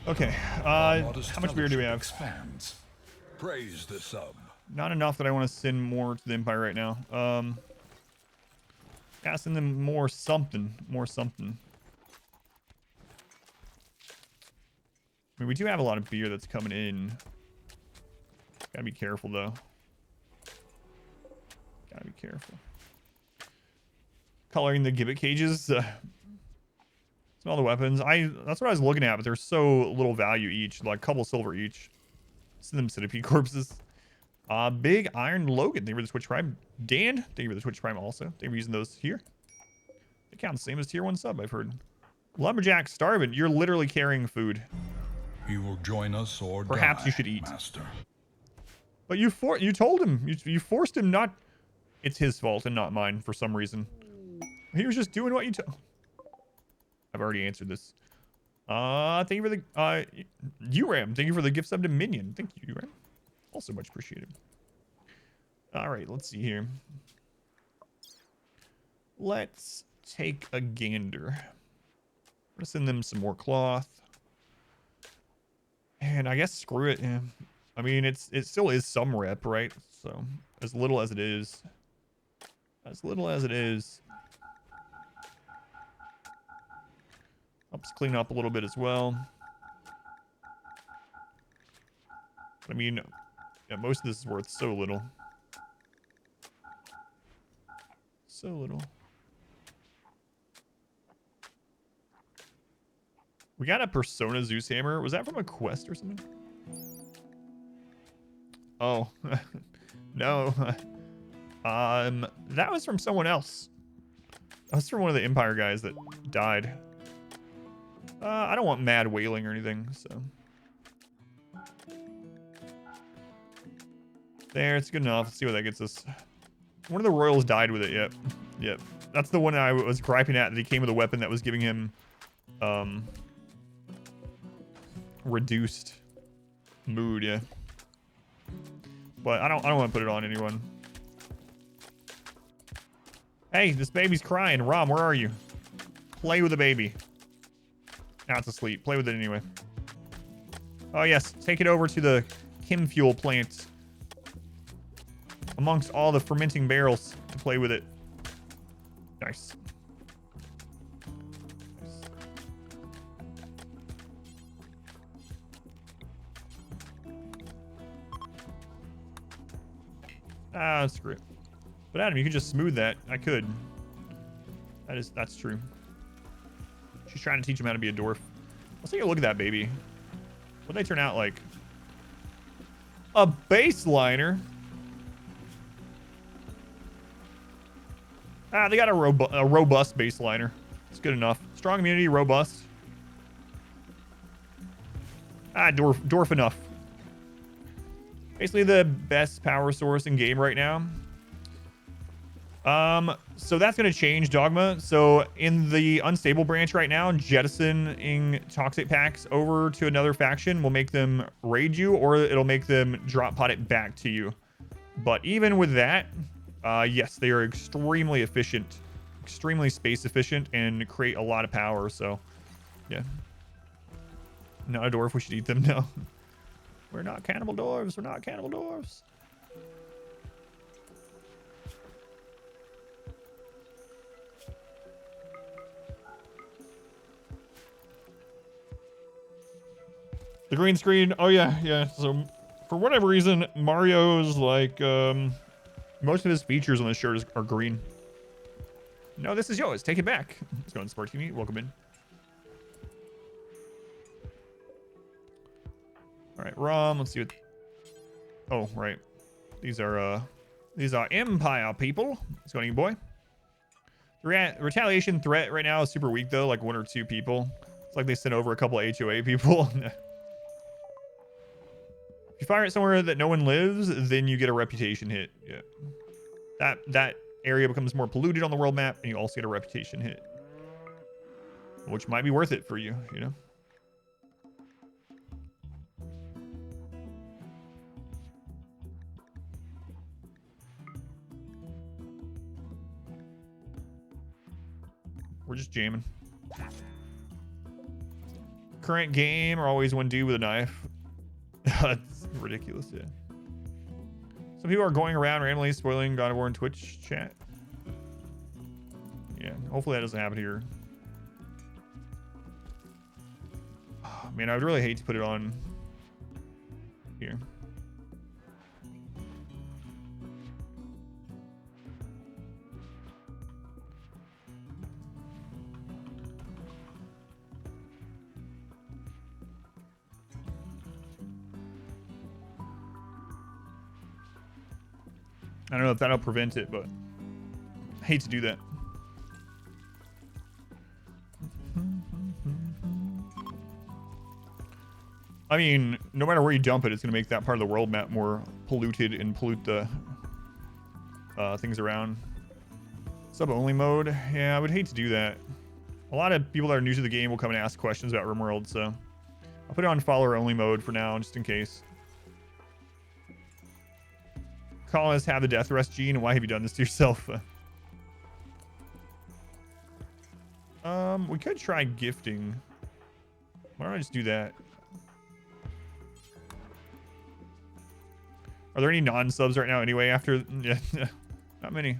Okay, how much beer do we have? Expands. Praise the sub. Not enough that I want to send more to the Empire right now. Gotta send them more something. More something. I mean, we do have a lot of beer that's coming in. Gotta be careful, though. Gotta be careful. Coloring the gibbet cages. Smell the weapons. That's what I was looking at, but they're so little value each. Like a couple silver each. Send them centipede corpses. Big Iron Logan. Thank you for the Twitch Prime. Dan, thank you for the Twitch Prime also. Thank you for using those here. They count the same as tier 1 sub, I've heard. Lumberjack Starvin. You're literally carrying food. He will join us or Perhaps die, you should eat. Master. But you told him. You forced him not. It's his fault and not mine for some reason. He was just doing what you told. I've already answered this. Thank you for the URAM. Thank you for the gift sub to Minion. Thank you, URAM. Also much appreciated. All right, let's see here. Let's take a gander. I'm gonna send them some more cloth. And I guess screw it. Yeah. I mean, it still is some rep, right? So as little as it is. As little as it is. Helps clean up a little bit as well. I mean, yeah, most of this is worth so little. So little. We got a Persona Zeus hammer. Was that from a quest or something? Oh. No. That was from someone else. That was from one of the Empire guys that died. I don't want mad wailing or anything, so. There, it's good enough. Let's see what that gets us. One of the royals died with it, yep. Yep. That's the one I was griping at, that he came with a weapon that was giving him, reduced mood, yeah. But I don't want to put it on anyone. Hey, this baby's crying. Rom, where are you? Play with the baby. Now it's asleep. Play with it anyway. Oh, yes. Take it over to the chem fuel plant. Amongst all the fermenting barrels to play with it. Nice. Ah, screw it. But Adam, you could just smooth that. I could. That's true. She's trying to teach him how to be a dwarf. Let's take a look at that baby. What'd they turn out like? A baseliner. Ah, they got a robust baseliner. It's good enough. Strong immunity, robust. Ah, dwarf enough. Basically the best power source in game right now. So that's going to change, Dogma. So in the unstable branch right now, jettisoning toxic packs over to another faction will make them raid you, or it'll make them drop pod it back to you. But even with that, yes, they are extremely efficient, extremely space efficient, and create a lot of power. So, yeah. Not a dwarf. We should eat them. No. We're not cannibal dwarves. We're not cannibal dwarves. The green screen. Oh yeah, yeah. So for whatever reason, Mario's like most of his features on the shirt are green. No, this is yours. Take it back. Let's go on Spartini. Welcome in. All right, Rom. Let's see what. Oh, right. These are Empire people. Let's go, on, boy. The retaliation threat right now is super weak though, like 1 or 2 people. It's like they sent over a couple of HOA people. If you fire it somewhere that no one lives, then you get a reputation hit. Yeah. That area becomes more polluted on the world map, and you also get a reputation hit. Which might be worth it for you, you know? We're just jamming. Current game or always one dude with a knife. That's ridiculous, yeah. Some people are going around randomly spoiling God of War in Twitch chat. Yeah, hopefully that doesn't happen here. Oh, man, I would really hate to put it on here. I don't know if that'll prevent it, but I hate to do that. I mean, no matter where you dump it, it's going to make that part of the world map more polluted and pollute the things around. Sub-only mode. Yeah, I would hate to do that. A lot of people that are new to the game will come and ask questions about RimWorld, so I'll put it on follower-only mode for now, just in case. Colonists have the death rest gene. Why have you done this to yourself? We could try gifting. Why don't I just do that? Are there any non-subs right now anyway after? Yeah, not many.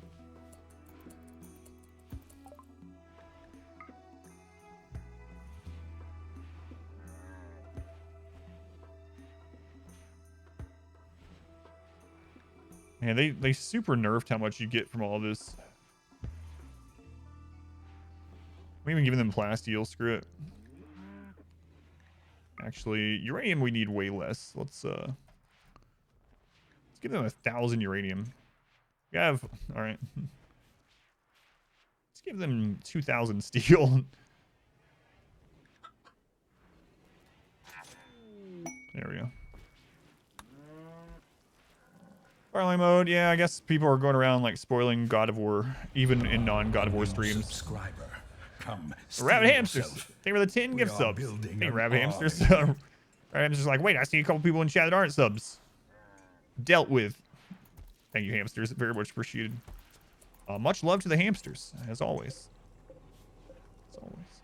Man, they super nerfed how much you get from all this. I'm even giving them plasteel. Screw it. Actually, uranium we need way less. Let's give them 1,000 uranium. We have, all right. Let's give them 2,000 steel. There we go. Barley mode, yeah, I guess people are going around like spoiling God of War, even in non-God of War streams. Subscriber, come. Rabbit hamsters. They were the 10 gift subs. Hey, rabbit hamsters. Rabbit hamsters like, wait, I see a couple people in chat that aren't subs. Dealt with. Thank you, hamsters. Very much appreciated. Much love to the hamsters, as always. As always.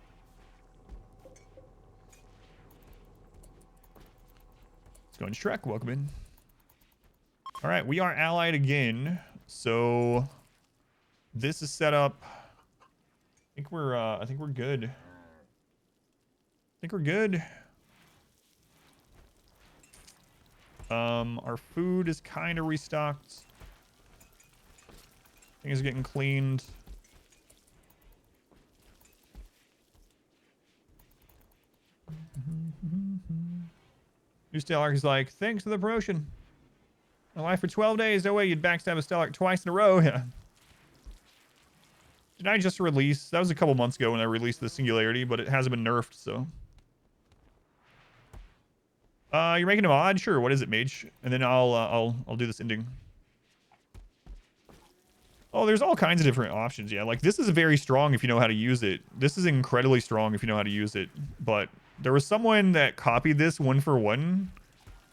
Let's go and Shrek. Welcome in. All right, we are allied again. So this is set up. I think we're good. I think we're good. Our food is kind of restocked. Things are getting cleaned. New Stellark is like, thanks for the promotion. My life for 12 days. No way you'd backstab a Stellark twice in a row. Yeah. Did I just release? That was a couple months ago when I released the Singularity, but it hasn't been nerfed, so. You're making a mod? Sure. What is it, Mage? And then I'll do this ending. Oh, there's all kinds of different options. Yeah, like this is very strong if you know how to use it. This is incredibly strong if you know how to use it. But there was someone that copied this 1-for-1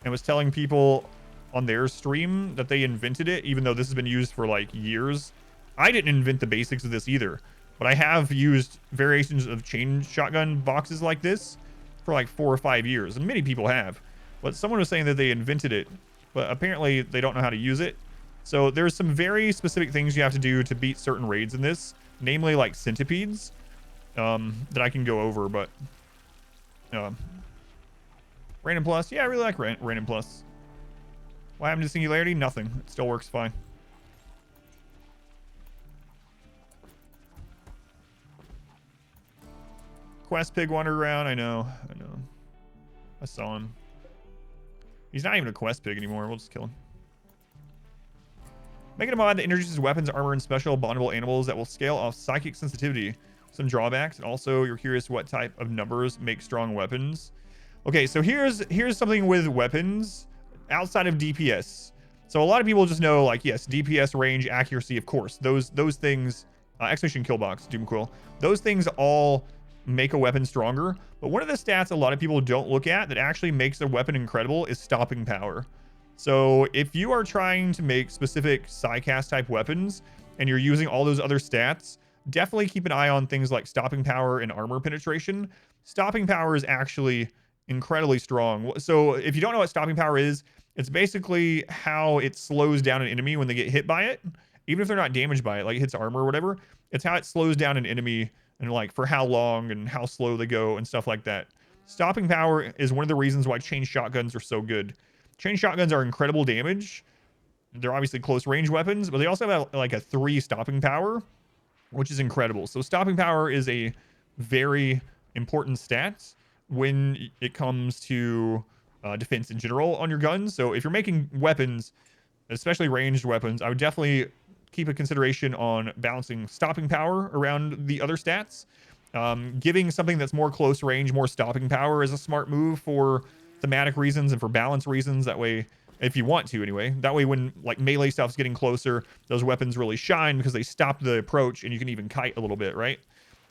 and was telling people on their stream that they invented it, even though this has been used for like years. I didn't invent the basics of this either, but I have used variations of chain shotgun boxes like this for like 4 or 5 years, and many people have. But someone was saying that they invented it, but apparently they don't know how to use it. So there's some very specific things you have to do to beat certain raids in this, namely like centipedes, that I can go over, but Random plus. Yeah, I really like random plus. What happened to singularity? Nothing. It still works fine. Quest pig wandered around. I know. I saw him. He's not even a quest pig anymore. We'll just kill him. Making a mod that introduces weapons, armor, and special bondable animals that will scale off psychic sensitivity. Some drawbacks, and also you're curious what type of numbers make strong weapons. Okay, so here's something with weapons outside of DPS. So a lot of people just know, like, yes, DPS, range, accuracy, of course. Those things, execution, kill box, doom coil. Those things all make a weapon stronger. But one of the stats a lot of people don't look at that actually makes a weapon incredible is stopping power. So if you are trying to make specific psycast type weapons and you're using all those other stats, definitely keep an eye on things like stopping power and armor penetration. Stopping power is actually incredibly strong. So if you don't know what stopping power is, it's basically how it slows down an enemy when they get hit by it. Even if they're not damaged by it, like it hits armor or whatever, it's how it slows down an enemy and like for how long and how slow they go and stuff like that. Stopping power is one of the reasons why chain shotguns are so good. Chain shotguns are incredible damage. They're obviously close range weapons, but they also have like a 3 stopping power, which is incredible. So stopping power is a very important stat when it comes to defense in general on your guns. So if you're making weapons, especially ranged weapons, I would definitely keep a consideration on balancing stopping power around the other stats. Giving something that's more close range, more stopping power is a smart move for thematic reasons and for balance reasons. That way, if you want to anyway, that way when like melee stuff's getting closer, those weapons really shine because they stop the approach and you can even kite a little bit, right?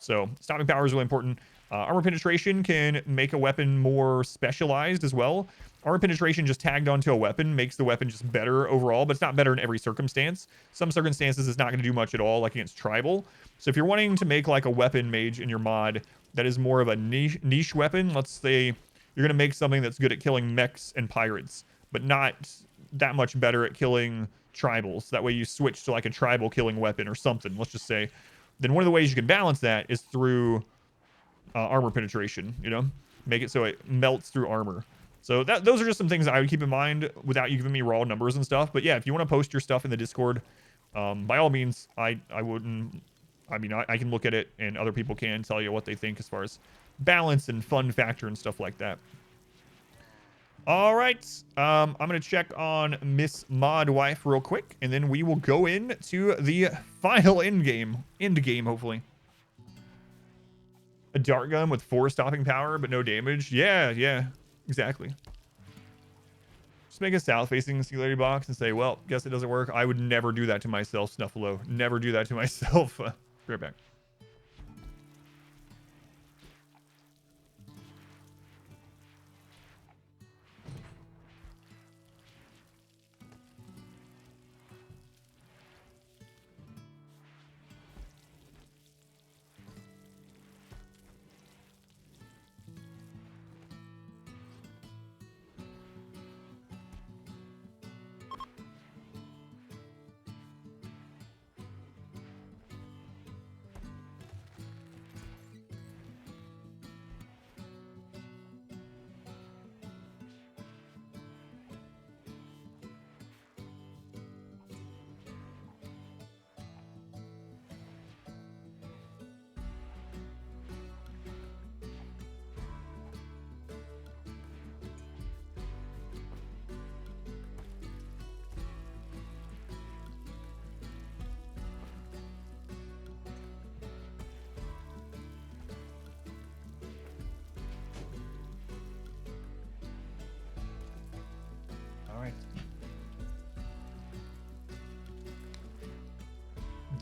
So stopping power is really important. Armor penetration can make a weapon more specialized as well. Armor penetration just tagged onto a weapon makes the weapon just better overall, but it's not better in every circumstance. Some circumstances it's not going to do much at all, like against tribal. So if you're wanting to make like a weapon mage in your mod that is more of a niche weapon, let's say you're going to make something that's good at killing mechs and pirates, but not that much better at killing tribals. That way you switch to like a tribal killing weapon or something, let's just say. Then one of the ways you can balance that is through armor penetration, you know? Make it so it melts through armor. So those are just some things that I would keep in mind without you giving me raw numbers and stuff. But yeah, if you want to post your stuff in the Discord, by all means, I wouldn't... I mean, I can look at it and other people can tell you what they think as far as balance and fun factor and stuff like that. All right. I'm going to check on Miss Mod Wife real quick, and then we will go into the final end game, hopefully. A dart gun with 4 stopping power, but no damage. Yeah, exactly. Just make a south-facing singularity box and say, well, guess it doesn't work. I would never do that to myself, Snuffalo. Never do that to myself. Be right back.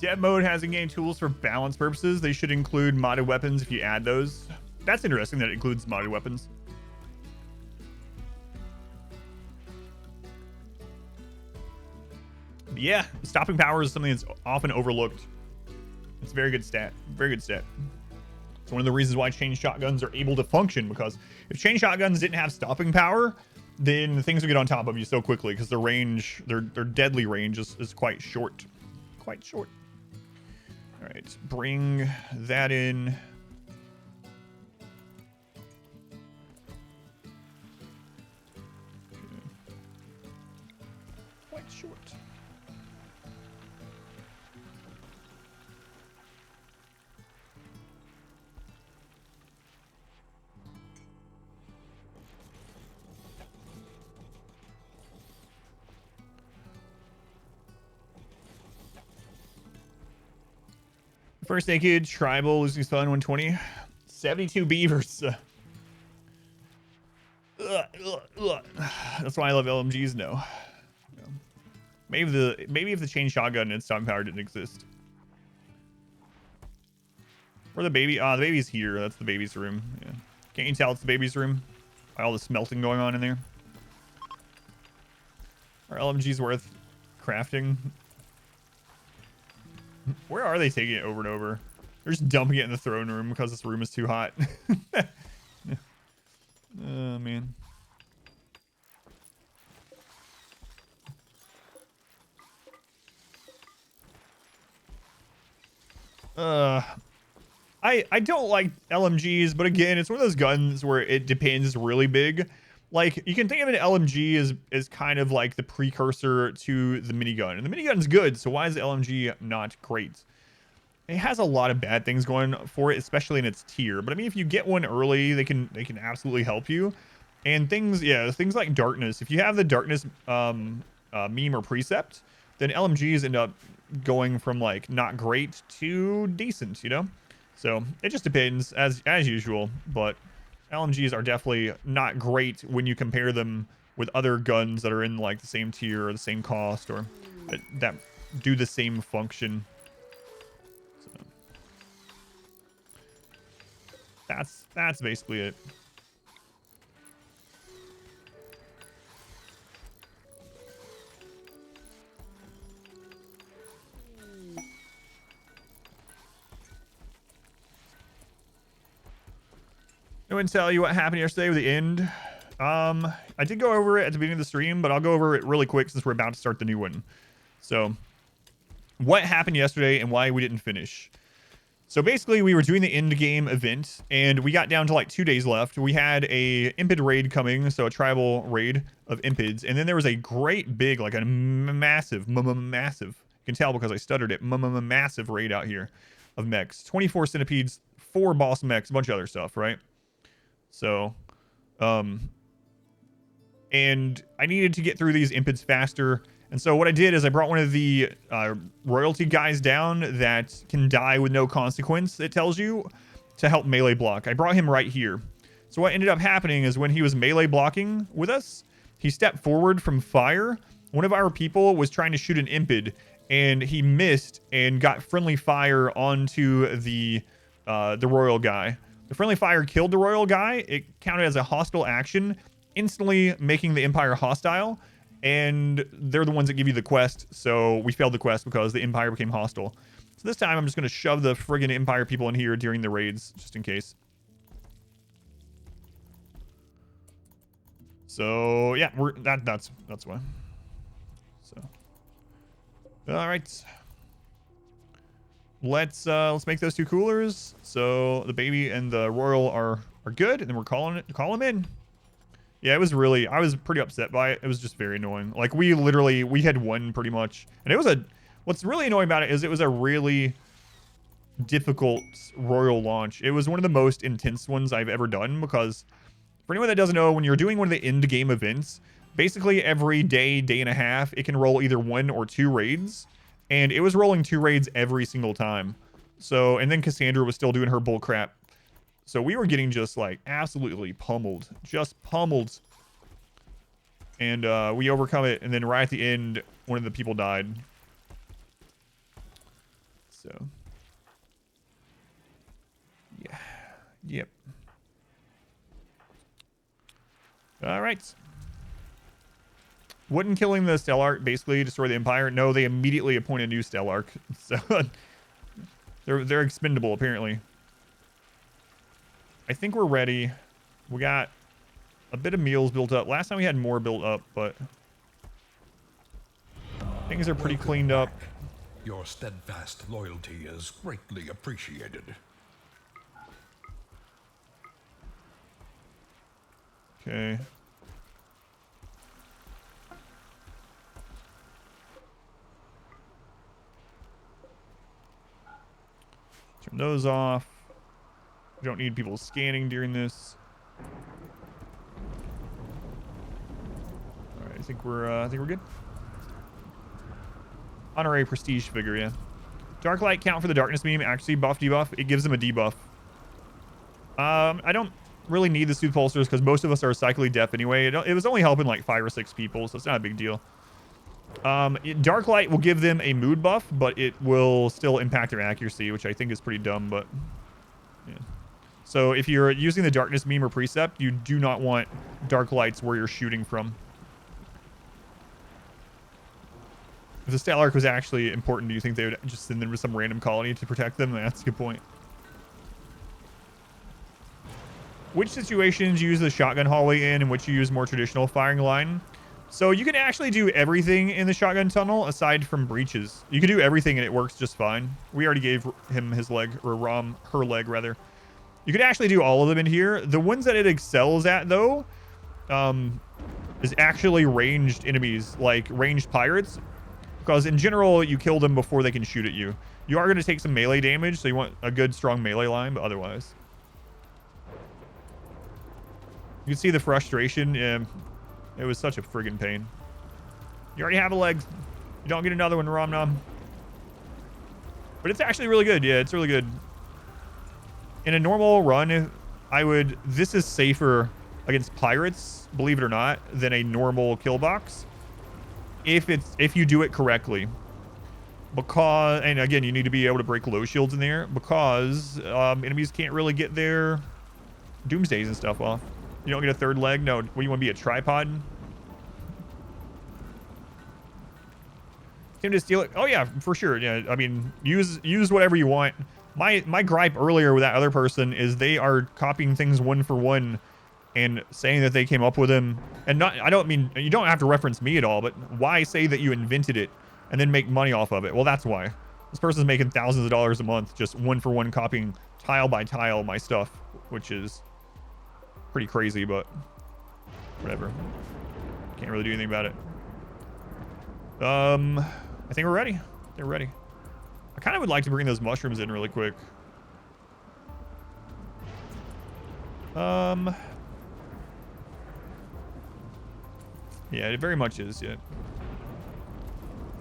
Dev mode has in-game tools for balance purposes. They should include modded weapons if you add those. That's interesting that it includes modded weapons. But yeah, stopping power is something that's often overlooked. It's a very good stat. Very good stat. It's one of the reasons why chain shotguns are able to function, because if chain shotguns didn't have stopping power, then things would get on top of you so quickly because their range, their deadly range is quite short. Quite short. All right, bring that in. quite short. First naked tribal losing fun 120. 72 beavers. That's why I love LMGs. No. Maybe if the chain shotgun and stun power didn't exist. Where the baby? Ah, the baby's here. That's the baby's room. Yeah. Can't you tell it's the baby's room? By all the smelting going on in there. Are LMGs worth crafting? Where are they taking it over and over? They're just dumping it in the throne room because this room is too hot. Oh, man. I don't like LMGs, but again, it's one of those guns where it depends really big. Like, you can think of an LMG as kind of like the precursor to the minigun. And the minigun's good, so why is the LMG not great? It has a lot of bad things going for it, especially in its tier. But I mean, if you get one early, they can absolutely help you. And things like darkness. If you have the darkness meme or precept, then LMGs end up going from like not great to decent, you know? So it just depends as usual, but LMGs are definitely not great when you compare them with other guns that are in like the same tier or the same cost or that do the same function. So that's basically it. I wouldn't tell you what happened yesterday with the end. I did go over it at the beginning of the stream, but I'll go over it really quick since we're about to start the new one. So, what happened yesterday and why we didn't finish? So basically, we were doing the end game event, and we got down to like 2 days left. We had a impid raid coming, so a tribal raid of impids, and then there was a great big, like a massive, you can tell because I stuttered it, massive raid out here of mechs. 24 centipedes, 4 boss mechs, a bunch of other stuff, right? So, and I needed to get through these impids faster. And so what I did is I brought one of the royalty guys down that can die with no consequence, it tells you, to help melee block. I brought him right here. So what ended up happening is when he was melee blocking with us, he stepped forward from fire. One of our people was trying to shoot an impid, and he missed and got friendly fire onto the royal guy. The friendly fire killed the royal guy. It counted as a hostile action, instantly making the Empire hostile. And they're the ones that give you the quest. So we failed the quest because the Empire became hostile. So this time I'm just going to shove the friggin' Empire people in here during the raids, just in case. So yeah, that's why. So all right. Let's make those 2 coolers. So the baby and the royal are good, and then we're call them in. Yeah, it was really, I was pretty upset by it. It was just very annoying. Like we had won pretty much, and it was what's really annoying about it is it was a really difficult royal launch. It was one of the most intense ones I've ever done because for anyone that doesn't know, when you're doing one of the end game events, basically every day and a half, it can roll either 1 or 2 raids. And it was rolling 2 raids every single time. So, and then Cassandra was still doing her bull crap. So we were getting just like absolutely pummeled. Just pummeled. And we overcome it. And then right at the end, one of the people died. So. Yeah. Yep. All right. Wouldn't killing the Stellarch basically destroy the Empire? No, they immediately appoint a new Stellarch. So they're expendable apparently. I think we're ready. We got a bit of meals built up. Last time we had more built up, but things are pretty cleaned up. Your steadfast loyalty is greatly appreciated. Okay. Turn those off. We don't need people scanning during this. All right, I think we're good. Honorary prestige figure, yeah. Dark light count for the darkness beam, actually buff, debuff. It gives them a debuff. I don't really need the sooth pulsers because most of us are cyclically deaf anyway. It was only helping like 5 or 6 people, so it's not a big deal. Dark light will give them a mood buff, but it will still impact their accuracy, which I think is pretty dumb, but yeah. So if you're using the darkness beam or precept, you do not want dark lights where you're shooting from. If the stat arc was actually important, do you think they would just send them to some random colony to protect them? That's a good point. Which situations you use the shotgun hallway in and which you use more traditional firing line? So you can actually do everything in the shotgun tunnel aside from breaches. You can do everything and it works just fine. We already gave him his leg, or Rom her leg rather. You could actually do all of them in here. The ones that it excels at though, is actually ranged enemies, like ranged pirates. Because in general, you kill them before they can shoot at you. You are going to take some melee damage, so you want a good, strong melee line, but otherwise. You can see the frustration. It was such a friggin' pain. You already have a leg. You don't get another one, Rom Nom. But it's actually really good. Yeah, it's really good. In a normal run, this is safer against pirates, believe it or not, than a normal kill box. If you do it correctly, because, and again, you need to be able to break low shields in there because enemies can't really get their doomsdays and stuff off. You don't get a third leg. No, what, you want to be a tripod? Tim to steal it? Oh yeah, for sure. Yeah, I mean, use whatever you want. My gripe earlier with that other person is they are copying things one for one and saying that they came up with them. And not, I don't mean, you don't have to reference me at all, but why say that you invented it and then make money off of it? Well, that's why. This person's making thousands of dollars a month just one for one copying tile by tile my stuff, which is pretty crazy, but whatever. Can't really do anything about it. I think we're ready. They're ready. I kind of would like to bring those mushrooms in really quick. Yeah, it very much is, yeah.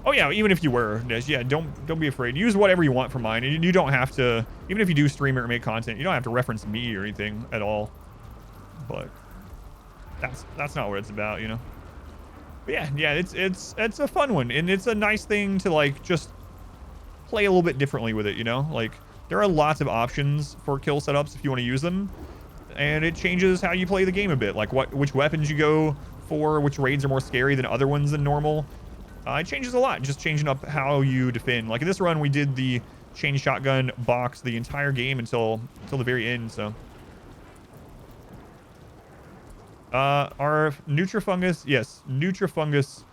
Oh yeah, even if you were, yeah, don't be afraid. Use whatever you want for mine. You don't have to, even if you do stream it or make content, you don't have to reference me or anything at all. But that's not what it's about, you know. But yeah, it's a fun one, and it's a nice thing to like just play a little bit differently with it, you know. Like there are lots of options for kill setups if you want to use them, and it changes how you play the game a bit. Like which weapons you go for, which raids are more scary than other ones than normal. It changes a lot, just changing up how you defend. Like in this run, we did the chain shotgun box the entire game until the very end. So our Nutrifungus, yes, Nutrifungus,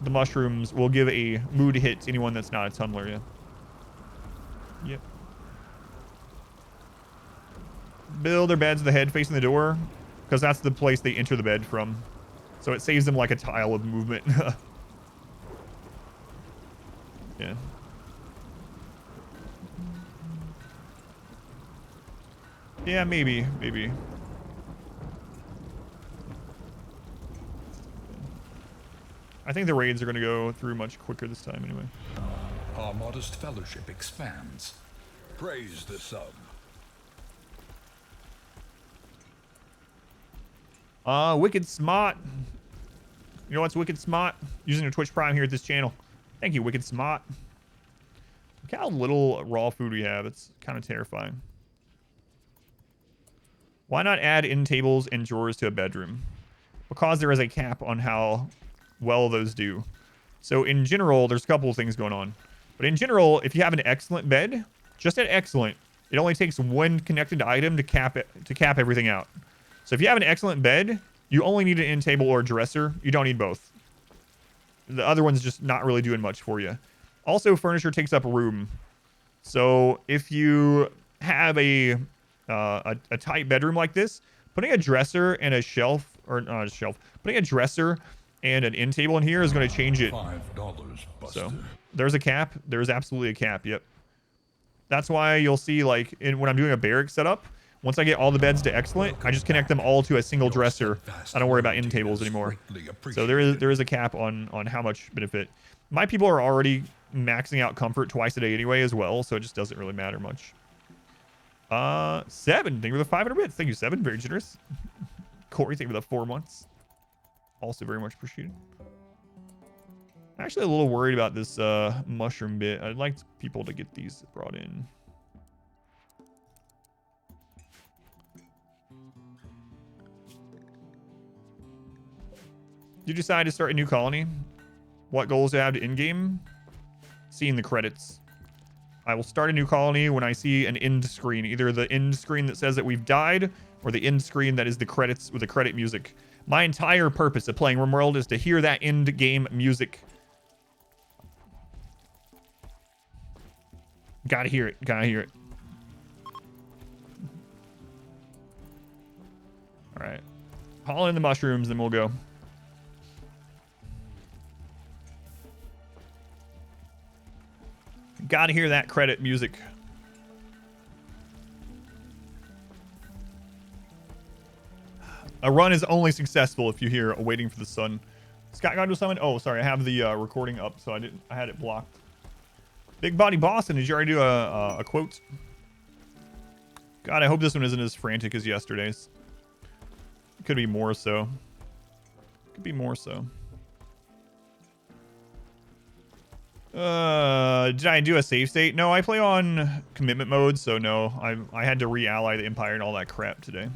the mushrooms will give a mood hit to anyone that's not a tunneler. Yeah. Yep. Build their beds, the head facing the door, because that's the place they enter the bed from. So it saves them like a tile of movement. Yeah. Yeah, maybe. I think the raids are going to go through much quicker this time anyway. Our modest fellowship expands. Praise the sub. Wicked Smart. You know what's Wicked Smart? Using your Twitch Prime here at this channel. Thank you, Wicked Smart. Look how little raw food we have. It's kind of terrifying. Why not add end tables and drawers to a bedroom? Because there is a cap on how well those do. So in general, there's a couple of things going on. But in general, if you have an excellent bed, just at excellent, it only takes one connected item to cap everything out. So if you have an excellent bed, you only need an end table or a dresser. You don't need both. The other one's just not really doing much for you. Also, furniture takes up room. So if you have a tight bedroom like this, putting a dresser and a shelf, or not a shelf, putting a dresser and an end table in here is going to change it. $5, Buster. So there's a cap. There's absolutely a cap. Yep. That's why you'll see, like, when I'm doing a barrack setup, once I get all the beds to excellent, I just connect them all to a single dresser. I don't worry about end tables anymore. So there is a cap on how much benefit. My people are already maxing out comfort twice a day anyway as well, so it just doesn't really matter much. 7, thank you for the 500 bits. Thank you, 7, very generous. Corey, thank you for the 4 months. Also very much appreciated. I'm actually a little worried about this mushroom bit. I'd like people to get these brought in. You decide to start a new colony? What goals do you have to in-game? Seeing the credits. I will start a new colony when I see an end screen. Either the end screen that says that we've died, or the end screen that is the credits with the credit music. My entire purpose of playing RimWorld is to hear that end game music. Gotta hear it. Gotta hear it. All right. Haul in the mushrooms, then we'll go. Gotta hear that credit music. A run is only successful if you hear "Waiting for the Sun." Scott God was summoned. Oh, sorry, I have the recording up, so I had it blocked. Big Body Boston, did you already do a quote? God, I hope this one isn't as frantic as yesterday's. It could be more so. Could be more so. Did I do a save state? No, I play on commitment mode, so no. I had to re-ally the Empire and all that crap today.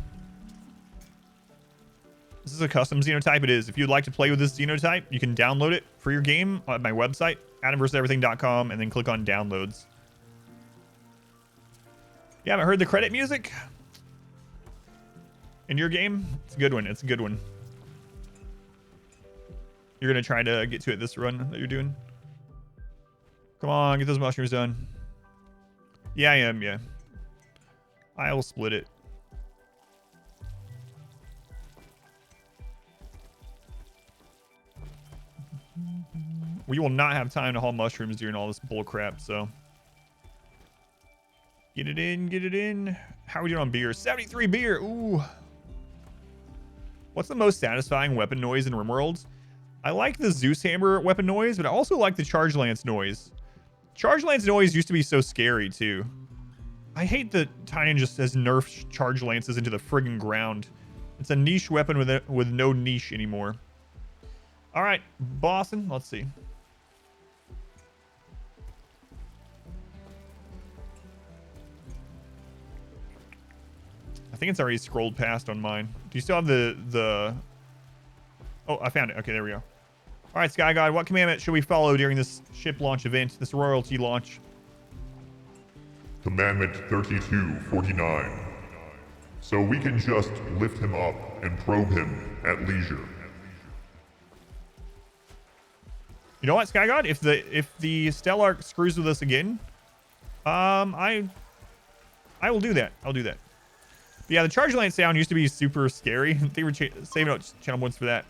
This is a custom Xenotype. It is. If you'd like to play with this Xenotype, you can download it for your game on my website, adamversuseverything.com, and then click on downloads. You haven't heard the credit music in your game? It's a good one. It's a good one. You're going to try to get to it this run that you're doing? Come on, get those mushrooms done. Yeah, I am, yeah. I'll split it. We will not have time to haul mushrooms during all this bull crap, so. Get it in, get it in. How are we doing on beer? 73 beer, ooh. What's the most satisfying weapon noise in RimWorld? I like the Zeus Hammer weapon noise, but I also like the Charge Lance noise. Charge Lance noise used to be so scary, too. I hate that Tynan just has nerfed Charge Lances into the friggin' ground. It's a niche weapon with no niche anymore. All right, Boston, let's see. I think it's already scrolled past on mine. Do you still have the... Oh, I found it. Okay, there we go. All right, Sky God, what commandment should we follow during this ship launch event, this royalty launch? Commandment 3249. So we can just lift him up and probe him at leisure. You know what, Sky God? If the Stellark screws with us again, I will do that. I'll do that. But yeah, the Charge Lance sound used to be super scary. They were saving out channel points for that.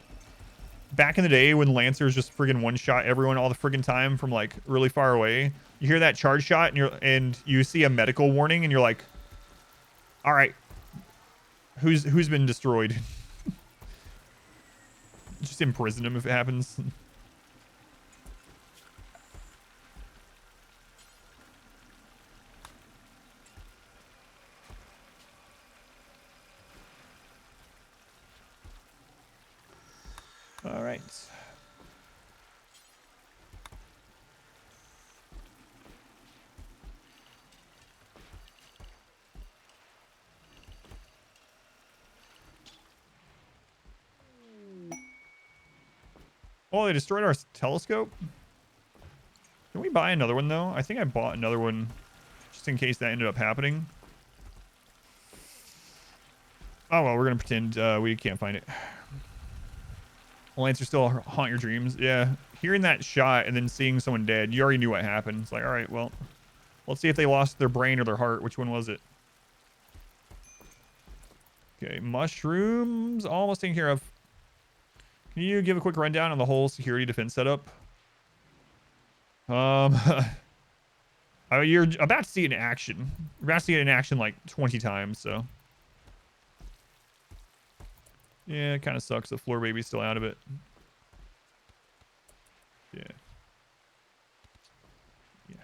Back in the day when Lancers just friggin' one-shot everyone all the friggin' time from like really far away, you hear that charge shot and you see a medical warning and you're like, all right, who's been destroyed? Just imprison him if it happens. All right. Oh, they destroyed our telescope? Can we buy another one, though? I think I bought another one just in case that ended up happening. Oh, well, we're going to pretend we can't find it. Lancer still haunt your dreams. Yeah. Hearing that shot and then seeing someone dead, you already knew what happened. It's like, all right, well, let's see if they lost their brain or their heart. Which one was it? Okay, mushrooms almost taken care of. Can you give a quick rundown on the whole security defense setup? I You're about to see it in action. You're about to see it in action like 20 times, so. Yeah, it kind of sucks. The floor baby's still out of it. Yeah. Yeah.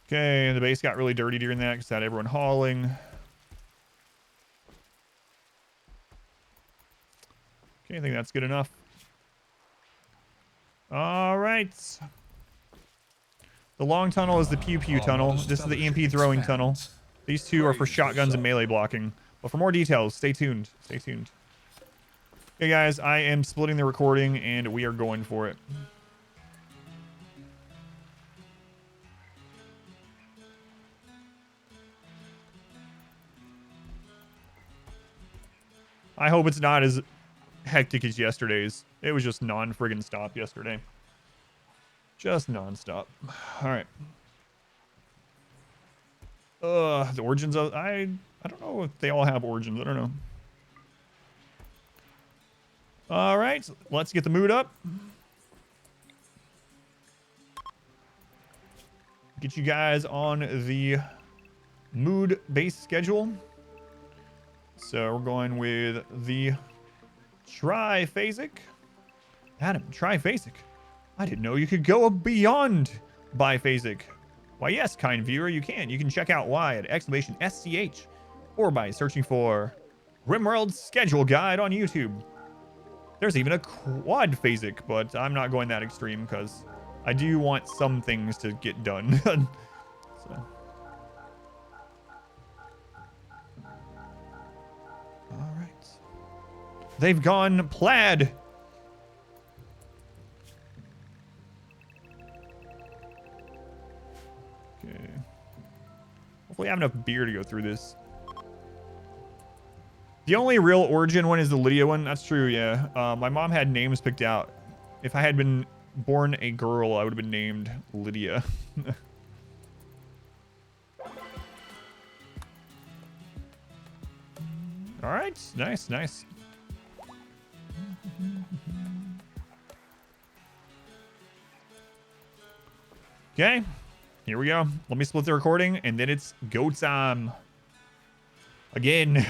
Okay, the base got really dirty during that because had everyone hauling. Okay, I think that's good enough. All right. The long tunnel is the pew pew tunnel. This is the EMP throwing tunnel. These two are for shotguns and melee blocking. But for more details, stay tuned. Stay tuned. Okay, guys, I am splitting the recording, and we are going for it. I hope it's not as hectic as yesterday's. It was just non-friggin' stop yesterday. Just non-stop. All right. The origins of... I don't know if they all have origins. I don't know. All right. Let's get the mood up. Get you guys on the mood-based schedule. So we're going with the triphasic. Adam, triphasic. I didn't know you could go beyond biphasic. Why, yes, kind viewer, you can. You can check out why at !SCH or by searching for RimWorld Schedule Guide on YouTube. There's even a quadphasic, but I'm not going that extreme because I do want some things to get done. So. All right. They've gone plaid. Okay. Hopefully I have enough beer to go through this. The only real origin one is the Lydia one. That's true, yeah. My mom had names picked out. If I had been born a girl, I would have been named Lydia. All right, nice, nice. Okay, here we go. Let me split the recording, and then it's go time. Again.